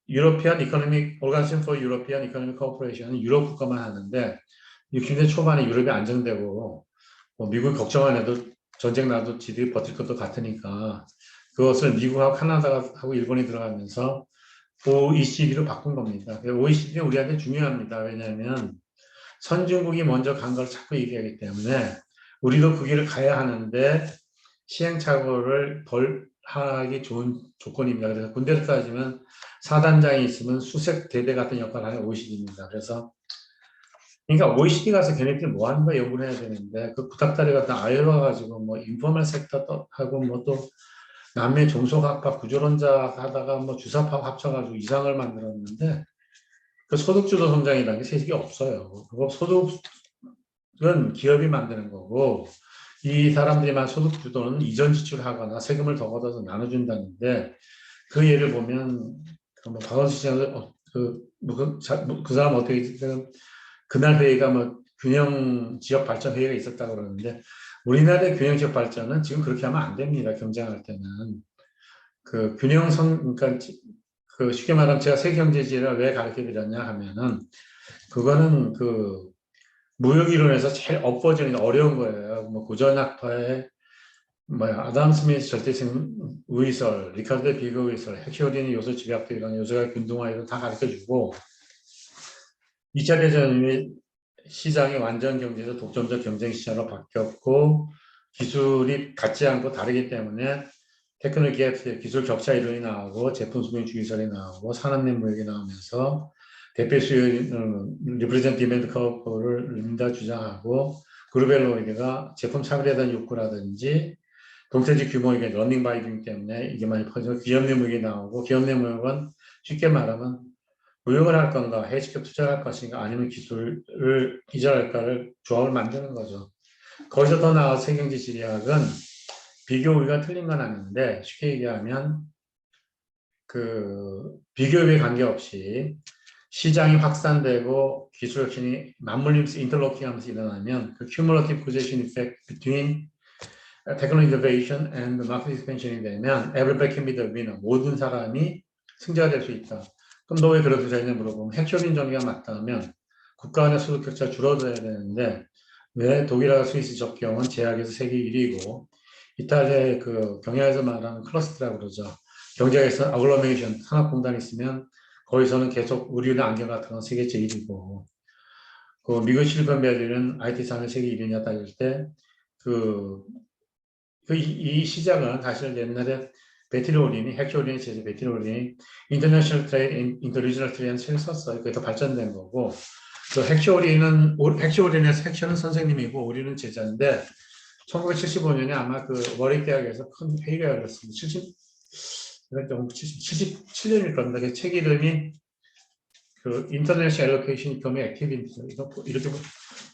유로피안 이코노믹 오르가니즘 포 유로피안 이코노믹 코퍼레이션은 유럽 국가만 하는데 60년 초반에 유럽이 안정되고 뭐 미국이 걱정 안 해도 전쟁 나도 지들이 버틸 것도 같으니까 그것을 미국하고 카나다하고 일본이 들어가면서 OECD로 바꾼 겁니다. OECD는 우리한테 중요합니다. 왜냐하면 선진국이 먼저 간 걸 자꾸 얘기하기 때문에 우리도 그 길을 가야 하는데 시행착오를 덜 하기 좋은 조건입니다. 그래서 군대로 따지면 사단장이 있으면 수색 대대 같은 역할을 하는 OECD입니다. 그러니까 OECD 가서 걔네들이 뭐 하는 거 연구를 해야 되는데 그 구닥다리 같은 아이오와 가지고 뭐 인포멀 섹터 하고 뭐 또 남미 종속학파 구조론자 하다가 뭐 주사파 합쳐가지고 이상을 만들었는데 그 소득주도 성장이라는 게 세식이 없어요. 그거 소득은 기업이 만드는 거고 이 사람들이만 소득주도는 이전 지출하거나 세금을 더 걷어서 나눠준다는데 그 예를 보면 뭐 박원순 시장은 그 사람 어떻게 그날 회의가 뭐 균형 지역 발전 회의가 있었다고 그러는데 우리나라의 균형 지역 발전은 지금 그렇게 하면 안 됩니다. 경쟁할 때는 그 그러니까 그 쉽게 말하면 제가 세경제지를 왜 가르쳐 드렸냐 하면은 그거는 그 무역 이론에서 제일 엎어지는 어려운 거예요. 뭐 고전학파의 아담 스미스 절대성 의설, 리카르도 비거 의설, 핵시오리는 요소 집약도 이런 요소가 균등화 이런 다 가르쳐주고 2차 대전 이후에 시장이 완전 경제에서 독점적 경쟁 시장으로 바뀌었고 기술이 같지 않고 다르기 때문에 테크놀로기 갭, 기술 격차 이론이 나오고 제품 수명 주기설이 나오고 산업내 무역이 나오면서 대표 수요 리프레젠트 디맨드 커브를 린다 주장하고 그루벨로이드가 제품 차별에 대한 욕구라든지 동태지 규모이게 러닝 바이딩 때문에 이게 많이 퍼지고 기업 내 무역이 나오고 기업 내 무역은 쉽게 말하면 무역을 할 건가 해외직접 투자할 것인가 아니면 기술을 이전할까를 조합을 만드는 거죠. 거기서 더 나아가 세경제 지리학은 비교우위가 틀린 건 아닌데 쉽게 얘기하면 그 비교우위에 관계없이 시장이 확산되고 기술 혁신이 맞물리면서 인터로킹하면서 일어나면 그 cumulative possession effect between technology innovation and market expansion이 되면 everybody can be the winner. 모든 사람이 승자가 될 수 있다. 그럼 너 왜 그렇게 되냐 물어보면 핵심인 정리가 맞다면 국가 간의 소득 격차가 줄어들어야 되는데 왜 독일하고 스위스 적경은 제약에서 세계 1위고 이탈리아의 그 경영에서 말하는 클러스터라고 그러죠. 경제에서 어글로메이션 산업공단이 있으면 거기서는 계속 의류나 안경 같은 건 세계 제1위고 그 미국 실리콘밸리는 IT 산업 세계 1위냐 따질 때 이 시장은 사실 옛날에 베티로린이 핵쇼린이 제조 베티로린이 인터내셔널 트레이드, 인터리지널 트레이드는 책을 썼어요. 그게 더 발전된 거고 또 핵쇼린에서 핵쇼는 선생님이고 우리는 제자인데 1975년에 아마 그 워릭 대학에서 큰 회의가 열렸습니다. 77년일 겁니다. 그 책 이름이 그 International Allocation Economic Activity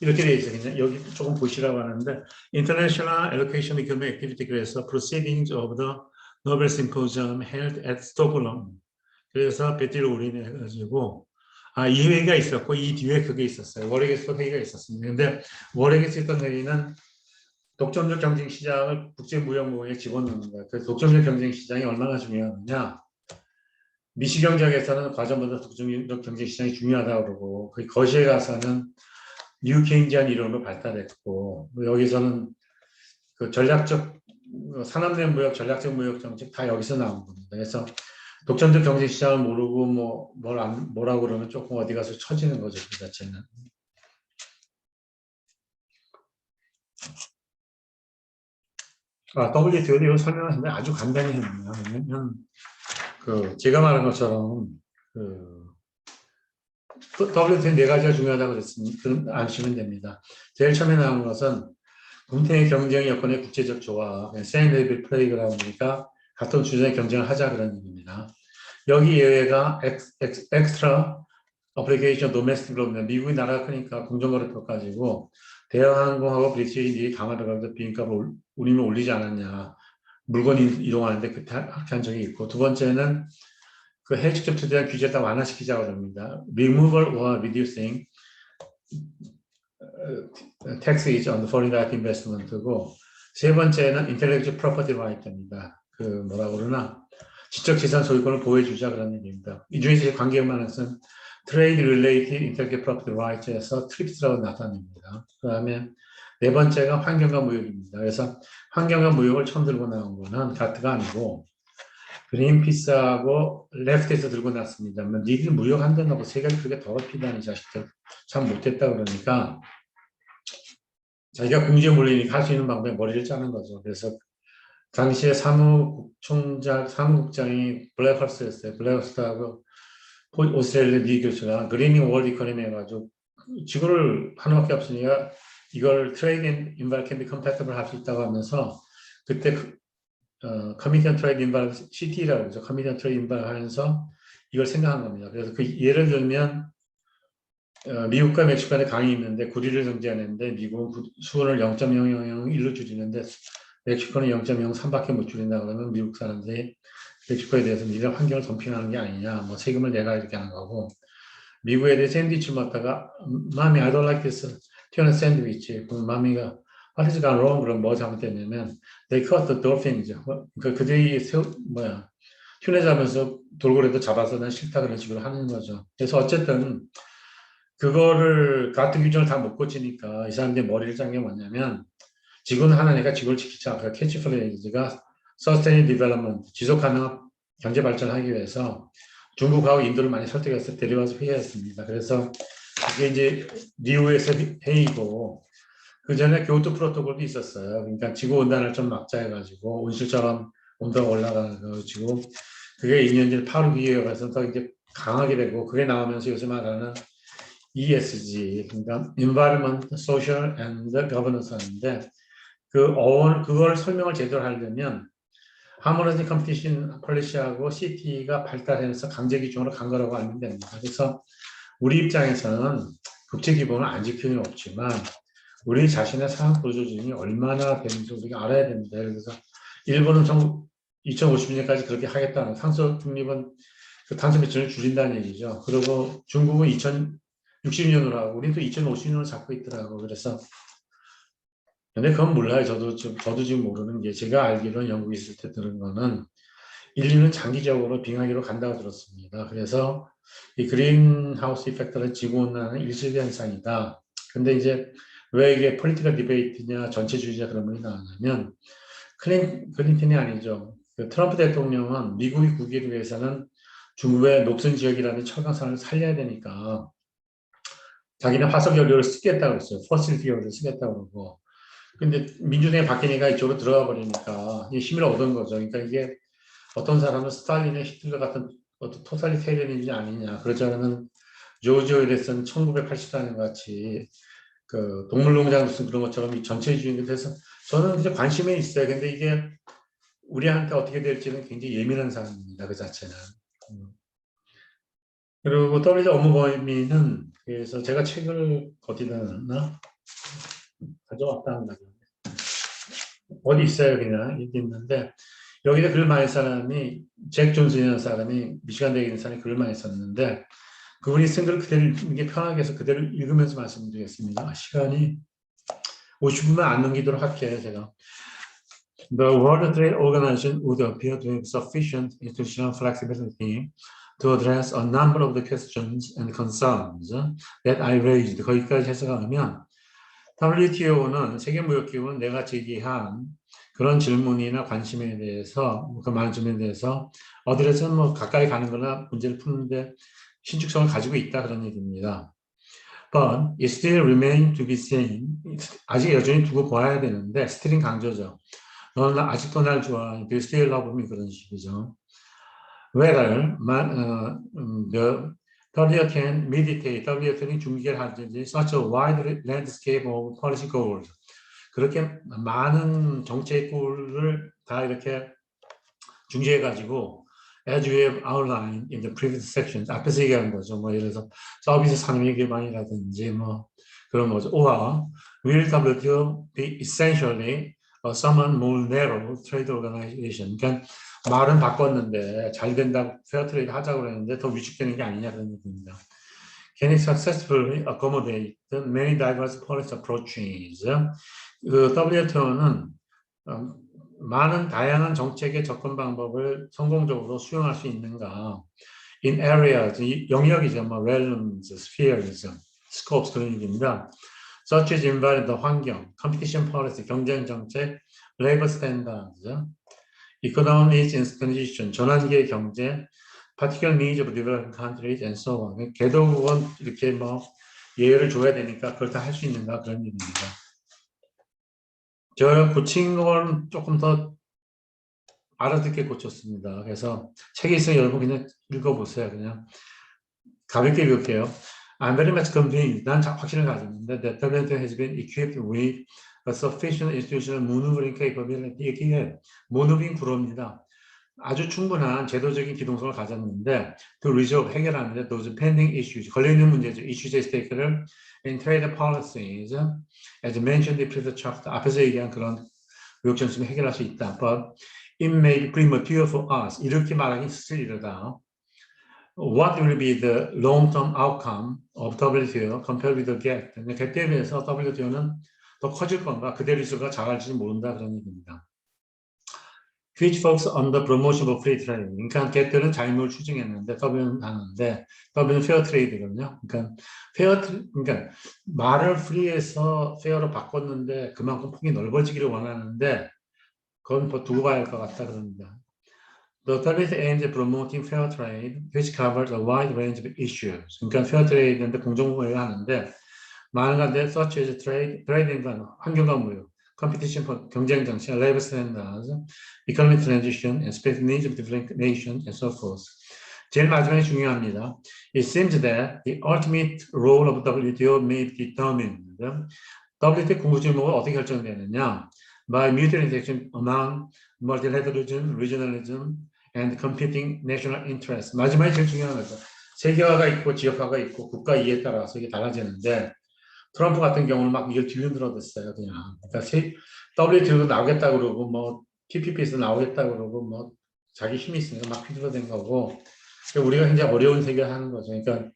이렇게 돼 있어요. 여기 조금 보시라고 하는데 International Allocation Economic Activity 그래서 Proceedings of the Nobel Symposium held at Stockholm. 그래서 베티를 우린해 해가지고 이 회의가 있었고 이 뒤에 그게 있었어요. 월핵에서 회의가 있었습니다. 근데 월핵에서 있던 회의는 독점적 경쟁 시장을 국제무역모에 집어넣는 거예요. 그래서 독점적 경쟁 시장이 얼마나 중요하느냐. 미시경제학에서는 과점보다 독점적 경쟁 시장이 중요하다고 그러고 그 거시에 가서는 뉴 케인지안 이론으로 발달했고 여기서는 그 전략적 산업내 무역, 전략적 무역 정책 다 여기서 나온 겁니다. 그래서 독점적 경제 시장을 모르고 뭐라고 그러면 조금 어디 가서 처지는 거죠, 그 자체는. WTO도 설명하는데 아주 간단히 합니다. 왜냐면 제가 말한 것처럼 WTO 네 가지가 중요하다고 그랬으면 아시면 됩니다. 제일 처음에 나온 것은 공평의 경쟁 여건의 국제적 조화, 세임 레벨 플레이그라운드니까 같은 주제의 경쟁을 하자 그런 얘기입니다. 여기 예외가 엑스트라 어플리케이션 도메스틱 로입니다. 미국이 나라가 크니까 공정거래법 가지고 대한항공하고 브리티시 강화를 가지고 비행값을 우리는 올리지 않았냐. 물건이 이동하는데 그렇게 한 적이 있고, 두 번째는 그 해외 직접 투자한 규제를 다 완화시키자고 합니다. Removal or reducing taxes on foreign direct investment고, 세 번째는 intellectual property right입니다. 뭐라고 그러나 지적 재산 소유권을 보호해주자 그런 얘기입니다. 이 중에서 관계만 해서는 trade related intellectual property rights에서 TRIPS라고 나타납니다. 그 다음에 네 번째가 환경과 무역입니다. 그래서 환경과 무역을 처음 들고 나온 거는 가트가 아니고 그린피스하고 레프트에서 들고 났습니다. 니들 무역한다고 세계를 그렇게 더럽히다니 자식들 참 못했다 그러니까 자기가 궁지에 몰리니까 할 수 있는 방법에 머리를 짜는 거죠. 그래서 당시에 사무국장이 블랙헐스였어요. 블랙헐스하고 오스트레일리아 리 교수가 그리닝 월드 이코노미 해가지고 지구를 하나밖에 없으니까 이걸 트레이드 앤 인발 캔 비 컴패터블 할 수 있다고 하면서 그때 커미티 온 트레이드 인발 CT라고 그러죠. 커미티 온 트레이드 인발 하면서 이걸 생각한 겁니다. 그래서 예를 들면 미국과 멕시코 간에 강이 있는데 구리를 정지하는데 미국은 수온을 0.001로 줄이는데 멕시코는 0.03밖에 못 줄인다 그러면 미국 사람들이 멕시코에 대해서 니네 환경을 덤핑하는 게 아니냐, 뭐 세금을 내라 이렇게 하는 거고, 미국에 대해 샌드위치 먹다가 마미 I don't like this 튀어나온 샌드위치, 그럼 마미가 what is gone wrong? 그럼 뭐 잘못됐냐면 they caught the dolphin이죠. 그러니까 그들이 튜내 잡으면서 돌고래도 잡아서 난 싫다 그런 식으로 하는 거죠. 그래서 어쨌든 그거를 같은 규정을 다 못 고치니까 이 사람들이 머리를 짠 게 뭐냐면 지구는 하나니까 지구를 지키자. 그 캐치프레이즈가 서스테인 디벨롭먼트, 지속 가능한 경제 발전을 하기 위해서 중국하고 인도를 많이 설득해서 데려와서 회의했습니다. 그래서 이게 이제 리우에서 회의고 그 전에 교토 프로토콜도 있었어요. 그러니까 지구 온난화를 좀 막자 해가지고 온실처럼 온도가 올라가는 거지고 그게 2년 전 파리 기회에서 더 이제 강하게 되고 그게 나오면서 요새 말하는 ESG, 그러니까 Environment, Social and Governance 하는데 그걸 설명을 제대로 하려면 하모니즈 컴피티션 폴리시하고 CT가 발달해서 강제 기준으로 간 거라고 알면 됩니다. 그래서 우리 입장에서는 국제 기본을 안 지키는 없지만 우리 자신의 상황 구조준이 얼마나 되는지 우리가 알아야 됩니다. 그래서 일본은 2050년까지 그렇게 하겠다는 탄소 중립은 탄소 배출을 줄인다는 얘기죠. 그리고 중국은 2060년으로 하고 우리는 또 2050년을 잡고 있더라고. 그래서 근데 그건 몰라요. 저도 지금 모르는 게 제가 알기로는 영국에 있을 때 들은 거는 인류는 장기적으로 빙하기로 간다고 들었습니다. 그래서 이 그린하우스 이펙트는 지구온난화는 일시적 현상이다. 근데 이제 왜 이게 폴리티컬 디베이트냐 전체주의자 그런 분이 나왔냐면 클린턴이 아니죠. 트럼프 대통령은 미국이 국익을 위해서는 중국의 녹슨 지역이라는 철강산을 살려야 되니까 자기는 화석 연료를 쓰겠다고 했어요. 포sil 퓨얼을 쓰겠다고 그러고. 근데 민주당이 바뀌니까 이쪽으로 들어가 버리니까 힘을 얻은 거죠. 그러니까 이게 어떤 사람은 스탈린의 히틀러 같은 어떤 토탈리테리언인지 아니냐. 그렇지 않으면 조지 오웰에서는 1984년 같이 그 동물농장 무슨 그런 것처럼 이 전체주의인데 돼서 저는 이제 관심이 있어요. 근데 이게 우리한테 어떻게 될지는 굉장히 예민한 사안입니다. 그 자체는. 그리고 WTO 업무 범위는 그래서 제가 책을 어디다 놨나? 가져왔다 한 거죠. 어디 있어요, 그냥. 이렇게 있는데, 여기다 글 많이 쓴 사람이, 잭 존슨이라는 사람이, 미시간 대에 있는 사람이 글을 많이 썼는데, 그분이 쓴 글을 그대로 읽는 게 편하게 해서 그대로 읽으면서 말씀드리겠습니다. 시간이 50분만 안 넘기도록 할게요, 제가. The World Trade Organization would appear to have sufficient institutional flexibility to address a number of the questions and concerns that I raised. 거기까지 해석하면 WTO는 세계무역기구는 내가 제기한 그런 질문이나 관심에 대해서 그 많은 질문에 대해서 어디에서 뭐 가까이 가는 거나 문제를 푸는데 신축성을 가지고 있다 그런 얘기입니다. But it still remains to be seen. 아직 여전히 두고 봐야 되는데 still은 강조죠. 너는 아직도 날 좋아하니 do you still love me 그런 식이죠. Whether the WTO can meditate, WTO는 중기를 하든지 such a wide landscape of policy goals. 그렇게 많은 정책을 다 이렇게 중재해가지고 as we have outlined in the previous sections 앞에서 얘기한 거죠. 뭐 예를 들어서 서비스 산업의 기반이라든지 뭐 그런 거죠. or will WTO be essentially somewhat more narrow trade organization. 그러니까 말은 바꿨는데 잘 된다고 페어 트레이드 하자고 그랬는데 더 위축되는 게 아니냐 그런 얘기입니다. Can it successfully accommodate the many diverse policy approaches? 그 WTO는 많은 다양한 정책의 접근 방법을 성공적으로 수용할 수 있는가? In areas, 영역이죠. 뭐 realms, spheres, scopes 그런 얘기입니다. Such as environment, 환경, competition policy, 경쟁 정책, labor standards, economic transition, 전환기의 경제, particular needs of developing countries, and so on. 개도국은 이렇게 뭐 예외를 줘야 되니까 그걸 다 할 수 있는가 그런 얘기입니다. 저 고친 건 조금 더 알아듣게 고쳤습니다. 그래서 책이 있으면 여러분 그냥 읽어보세요. 그냥 가볍게 읽을게요. I'm very much convinced. 난 확신을 가지는데 that WTO has been equipped with a sufficient institutional maneuvering capability. 이게 모노빙 구로입니다. 아주 충분한 제도적인 기동성을 가졌는데 to resolve 해결하는데 those pending issues 걸려있는 문제죠. issues at stake를 in trade policies as mentioned in previous chapter 앞에서 얘기한 그런 의혹점을 해결할 수 있다. But it may be premature for us. 이렇게 말하기 스틸이다. What will be the long-term outcome of WTO compared with the gap? 갭에 비해서 WTO는 더 커질 건가? 그대로 수가 작아질지 모른다 그런 얘기입니다. Which focus on the promotion of free trade. 그러니까 갭들은 자유무역을 추진했는데 WTO는 하는데 WTO는 페어 트레이드거든요. 그러니까 그러니까 말을 프리에서 페어로 바꿨는데 그만큼 폭이 넓어지기를 원하는데 그건 뭐 두고 봐야 할 것 같다 그럽니다. The WTO aims at promoting fair trade, which covers a wide range of issues. 그러니까 fair trade인데 공정무역을 하는데 많은 가운데 such as trade인간 환경과 무역, competition for 경쟁 정책, labor standards, economic transition, and specific needs of different nations, and so forth. 제일 마지막에 중요합니다. It seems that the ultimate role of WTO may be determined. WTO 궁극적인 목은 어떻게 결정되느냐? By mutual interaction among multilateralism, regionalism, and competing national interests. 마지막에 제일 중요한 거죠. 세계화가 있고 지역화가 있고 국가 이해에 따라서 이게 달라지는데 트럼프 같은 경우는 막 이걸 뒤흔들어댔어요 그냥. 그러니까 WTO도 나오겠다 그러고 뭐 TPP에서 나오겠다 그러고 뭐 자기 힘이 있으니까 막 휘둘러댄 거고 우리가 굉장히 어려운 세계를 하는 거죠. 그러니까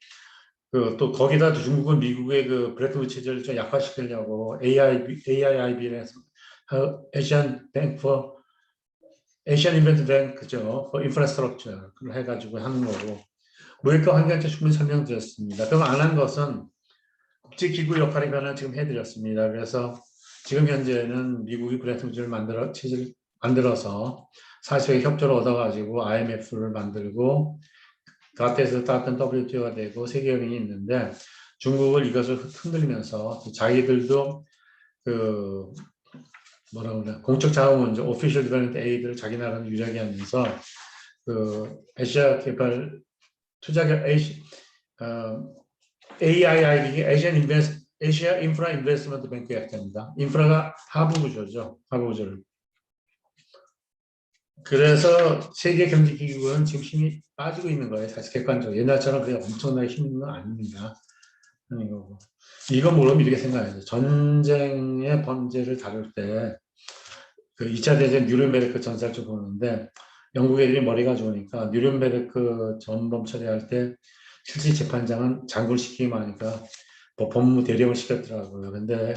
또 거기다 중국은 미국의 그 브레튼 우드 체제를 좀 약화시키려고 AIIB에서 Asian Bank for Asian Investment Bank죠. for Infrastructure를 해가지고 하는 거고 무역과 환경적 충분히 설명드렸습니다. 그럼 안 한 것은 국제기구 역할의 변화를 지금 해드렸습니다. 그래서 지금 현재는 미국이 브레튼 우드를 체제를 만들어서 사실의 협조를 얻어가지고 IMF를 만들고 가트에서 따뜻한 WTO가 되고 세계연맹이 있는데 중국을 이것을 흔들면서 자기들도 그 뭐라고 그래 공적 자원문제, 오피셜 디벨롭먼트 에이드를 자기 나라는 유리하게 하면서 그 아시아 개발 투자결 AIIB 아시아 인프라 인베스트먼트 뱅크 약자입니다. 인프라가 하부 구조죠. 하부 구조를. 그래서 세계 경제 기구는 지금 힘이 빠지고 있는 거예요. 사실 객관적으로 옛날처럼 그냥 엄청나게 힘 있는 건 아닙니다. 이건 모르면 이렇게 생각해야죠. 전쟁의 범죄를 다룰 때 그 2차 대전 뉴른베르크 전사를 좀 보는데 영국 애들이 머리가 좋으니까 뉴른베르크 전범 처리할 때 실제 재판장은 장군을 시키기만 하니까 뭐 법무 대령을 시켰더라고요. 근데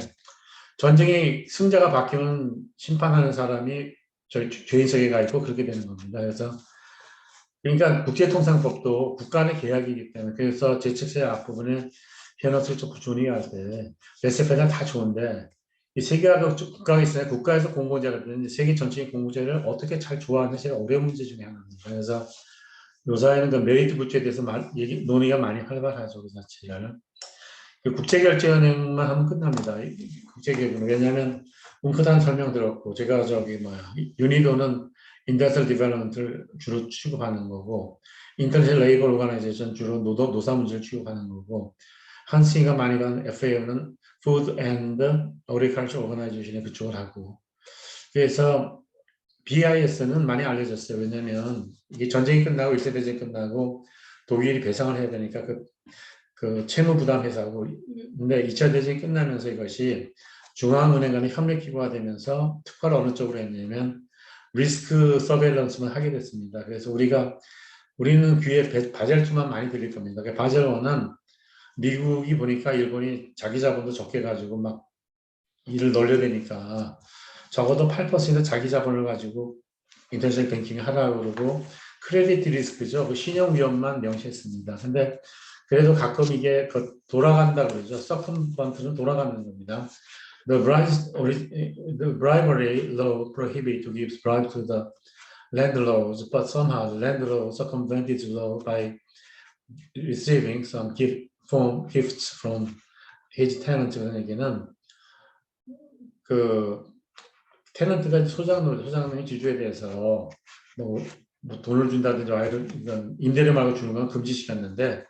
전쟁의 승자가 바뀌면 심판하는 사람이 죄인석에 가 있고 그렇게 되는 겁니다. 그래서 그러니까 국제통상법도 국간의 계약이기 때문에 그래서 제 책의 앞부분에 현업을 좀 꾸준히 할 때, 레시피가 다 좋은데, 이 세계화가 국가가 있어요. 국가에서 공공재를 하는데 세계 전체의 공공재를 어떻게 잘 조화하는 게 제일 어려운 문제 중에 하나입니다. 그래서 요사이는 그 메리트 구조에 대해서 논의가 많이 활발하죠. 그 자체를. 국제결제은행만 하면 끝납니다. 국제기업은. 왜냐하면 뭉크다는 설명 들었고, 제가 유니도는 인더스트리얼 디벨롭먼트를 주로 취급하는 거고, 인터내셔널 레이버 오거나이제이션 주로 노사 문제를 취급하는 거고, 한스가 많이 간 FAO는 Food and Agriculture Organization에 그쪽을 하고, 그래서 BIS는 많이 알려졌어요. 왜냐하면 이게 전쟁이 끝나고 1차 대전이 끝나고 독일이 배상을 해야 되니까 그 채무 부담 회사고, 근데 2차 대전이 끝나면서 이것이 중앙은행 간의 협력 기구가 되면서 특화를 어느 쪽으로 했냐면 리스크 서베일런스만 하게 됐습니다. 그래서 우리는 귀에 바젤2만 많이 들릴 겁니다. 바젤1은 미국이 보니까 일본이 자기 자본도 적게 가지고 막 일을 놀려대니까 적어도 8% 자기 자본을 가지고 인터내셔널 뱅킹을 하라고 그러고, 크레디트 리스크죠. 그 신용 위험만 명시했습니다. 근데 그래도 가끔 이게 돌아간다 그러죠. 서컨번트는 돌아가는 겁니다. The bribery law prohibits to give bribe to the landlords, but somehow the landlord circumvented the law by receiving some gifts from his tenant. 그런 얘기는 그 테넌트가 소장농이 지주에 대해서 뭐 돈을 준다든지 이런 임대료 말고 주는 건 금지시켰는데,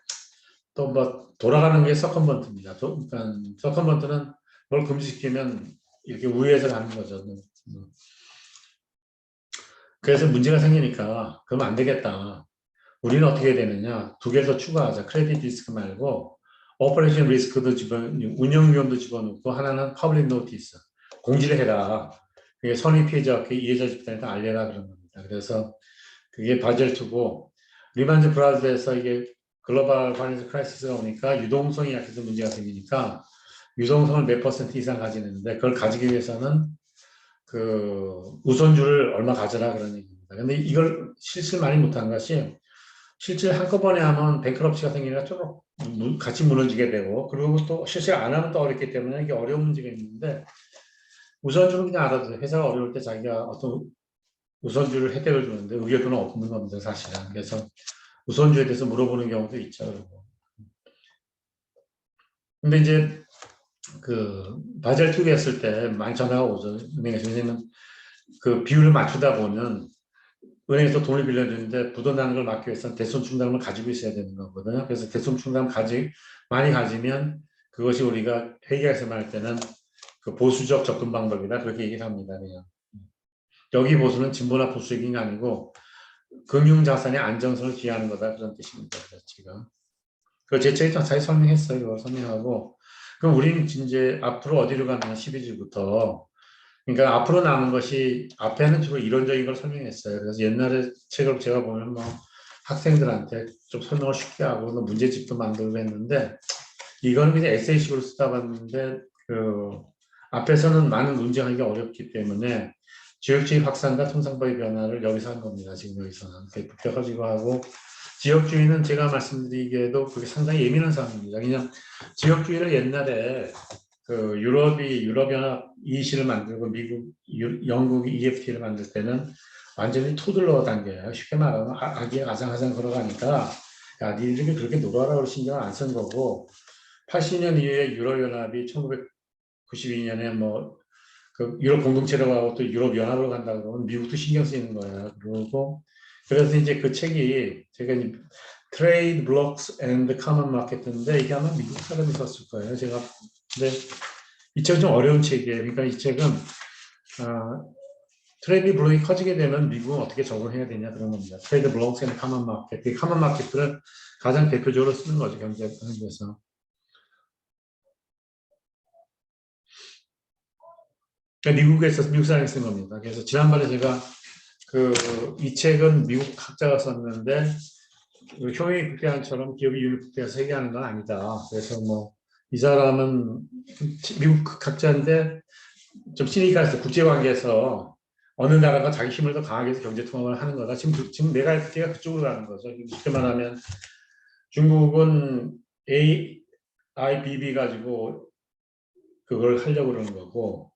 또 뭐 돌아가는 게 서컨번트입니다. 그러니까 서컨번트는 뭘 금지시키면 이렇게 우회해서 가는 거죠. 그래서 문제가 생기니까 그러면 안 되겠다. 우리는 어떻게 해야 되느냐? 두 개를 더 추가하자. 크레딧 리스크 말고 오퍼레이션 리스크도 운영 위험도 집어넣고, 하나는 퍼블릭 노티스, 공지를 해라. 그게 선의 피해자와 이해자 집단에 다 알려라 그런 겁니다. 그래서 그게 바젤2고, 리만즈 브라더스에서 이게 글로벌 파이낸셜 크라이시스가 오니까 유동성이 약해서 문제가 생기니까 유동성을 몇 퍼센트 이상 가지는데, 그걸 가지기 위해서는 그 우선주를 얼마 가져라 그런 얘기입니다. 근데 이걸 실시를 많이 못한 것이, 실질 한꺼번에 하면 뱅크럽시가 생기니까 좀 같이 무너지게 되고, 그리고 또 실시를 안 하면 또 어렵기 때문에 이게 어려운 문제가 있는데, 우선주는 그냥 알아도 회사가 어려울 때 자기가 어떤 우선주를 혜택을 주는데 의견은 없는 겁니다, 사실은. 그래서 우선주에 대해서 물어보는 경우도 있죠. 근데 이제 그 바젤2 했을 때 많이 전화가 오죠. 은행에서. 왜냐면 그 비율을 맞추다 보면 은행에서 돈을 빌려주는데 부도나는 걸 막기 위해서는 대손 충당을 가지고 있어야 되는 거거든요. 그래서 대손 충당 많이 가지면 그것이 우리가 회계에서 말할 때는 그 보수적 접근 방법이다, 그렇게 얘기를 합니다. 그냥. 여기 보수는 진보나 보수적인 게 아니고 금융자산의 안정성을 기하는 거다, 그런 뜻입니다. 지금. 그 제 책에 자세히 설명했어요. 그걸 설명하고. 그럼 우리는 이제 앞으로 어디로 가느냐, 12주부터. 그러니까 앞으로 남은 것이, 앞에는 주로 이론적인 걸 설명했어요. 그래서 옛날에 책을 제가 보면 뭐 학생들한테 좀 설명을 쉽게 하고 문제집도 만들고 했는데, 이거는 그냥 에세이식으로 쓰다 봤는데, 그 앞에서는 많은 논쟁하기가 어렵기 때문에 지역주의 확산과 통상법의 변화를 여기서 한 겁니다. 지금 여기서는 붙여가지고 하고, 지역주의는 제가 말씀드리기에도 그게 상당히 예민한 사항입니다. 그냥 지역주의를 옛날에 그 유럽연합 EEC를 만들고 영국이 EFT를 만들 때는 완전히 토들러 단계예요. 쉽게 말하면 아기가 가장가장 걸어가니까, 야, 니들이 그렇게 놀아라 신경을 안 쓴 거고, 80년 이후에 유럽연합이 1992년에 그 유럽 공동체로 가고 또 유럽 연합으로 간다 그러면 미국도 신경 쓰이는 거예요. 그리고 그래서 이제 그 책이 제가 Trade Blocks and Common Market인데, 이게 아마 미국 사람이 썼을 거예요. 근데 이 책은 좀 어려운 책이에요. 그러니까 이 책은 트레이드 블록이 커지게 되면 미국은 어떻게 적응해야 되냐, 그런 겁니다. 트레이드 블록스 앤 카먼 마켓. 이 카먼 마켓들을 가장 대표적으로 쓰는 거죠, 경제에서. 그러니까 미국 사람이 쓴 겁니다. 그래서 지난번에 제가 이 책은 미국 학자가 썼는데, 효용이 극대화처럼 기업이 유일 극대화해서 얘기하는 건 아니다. 그래서 이 사람은 미국 학자인데 좀 시니컬해서 국제관계에서 어느 나라가 자기 힘을 더 강하게 해서 경제 통합을 하는 거다. 지금 내가 할 때가 그쪽으로 가는 거죠. 쉽게 말하면 중국은 IBB 가지고 그걸 하려고 그러는 거고,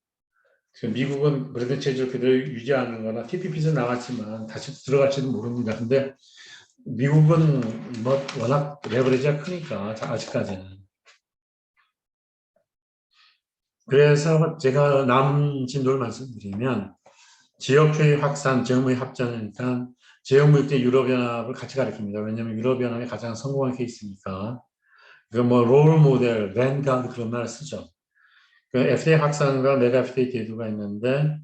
지금 미국은 브레드 체제를 그대로 유지하는 거나 TPP에서 나왔지만 다시 들어갈지도 모릅니다. 근데 미국은 뭐 워낙 레버리지가 크니까 아직까지는. 그래서 제가 남 진도를 말씀드리면 지역주의 확산, 정무의 합전이니까 제휴무역대 유럽연합을 같이 가리킵니다. 왜냐하면 유럽연합이 가장 성공한 케이스니까. 그 뭐 롤 모델, 밴가드 그런 말을 쓰죠. 그 FTA 확산과 메가 FTA 제도가 있는데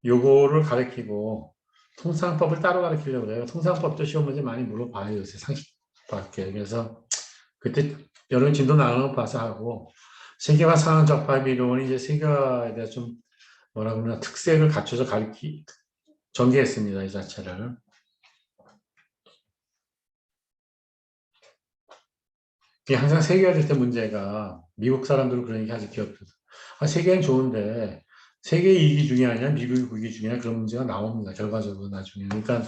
요거를 가리키고 통상법을 따로 가리키려고 그래요. 통상법도 시험 문제 많이 물어봐요. 요새 상식밖에. 그래서 그때 여러 진도 나가는 거 봐서 하고 세계화 상황 적합 이론이 이제 세계화에 대해서 좀 뭐라 그러나 특색을 갖춰서 전개했습니다. 이 자체를. 항상 세계화될 때 문제가 미국 사람들은 그런 얘기 하지 기업들. 세계는 좋은데 세계 이익이 중요하냐 미국의 국익이 중요하냐 그런 문제가 나옵니다. 결과적으로 나중에. 그러니까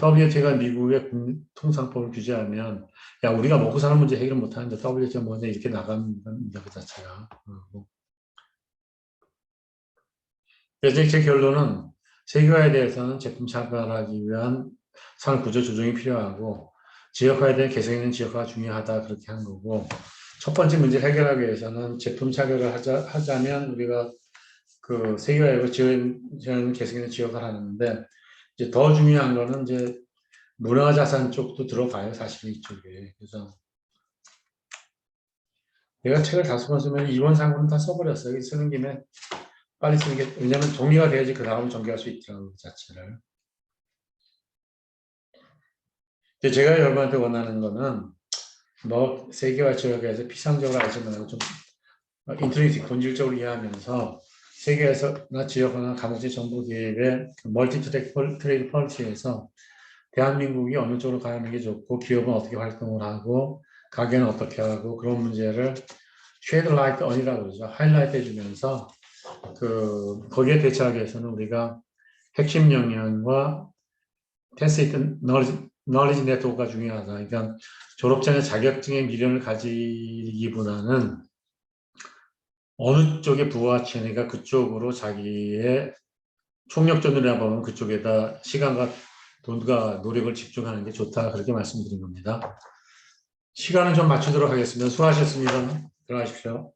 WTO가 미국의 통상법을 규제하면 야 우리가 먹고 사는 문제 해결 못하는데 WTO 뭐냐 이렇게 나갑니다. 그 자체가. 그래서 제 결론은 세계화에 대해서는 제품 차별하기 위한 산업 구조 조정이 필요하고 지역화에 대한 개성 있는 지역화가 중요하다 그렇게 한 거고 첫 번째 문제를 해결하기 위해서는 제품 차별을 하자면 우리가 그 세계화에 지원 개성 있는 지역화를 하는데 이제 더 중요한 거는 이제 문화자산 쪽도 들어가요 사실 이쪽에. 그래서 내가 책을 다섯 번 쓰면 이원 상고는 다 써버렸어요. 쓰는 김에 빨리 쓰는 게 왜냐하면 정리가 돼야지 그 다음 전개할 수 있더라고요 그 자체를. 제가 여러분한테 원하는 거는 뭐 세계화 지역에서 피상적으로 알지 말고 좀 인트리식 본질적으로 이해하면서 세계에서나 지역이나 가공제 정부 기획의 멀티 트레이드 펄시에서 대한민국이 어느 쪽으로 가는 게 좋고 기업은 어떻게 활동을 하고 가게는 어떻게 하고 그런 문제를 쉐이드 라이트 언이라고 그러죠. 하이라이트 해주면서 거기에 대처하기 위해서는 우리가 핵심 역량과 테스트 너리지 네트워크가 중요하다. 그러니까 졸업장의 자격증의 미련을 가지기보다는 어느 쪽에 부하치니까 그쪽으로 자기의 총력전이라 보면 그쪽에다 시간과 돈과 노력을 집중하는 게 좋다. 그렇게 말씀드린 겁니다. 시간을 좀 맞추도록 하겠습니다. 수고하셨습니다. 들어가십시오.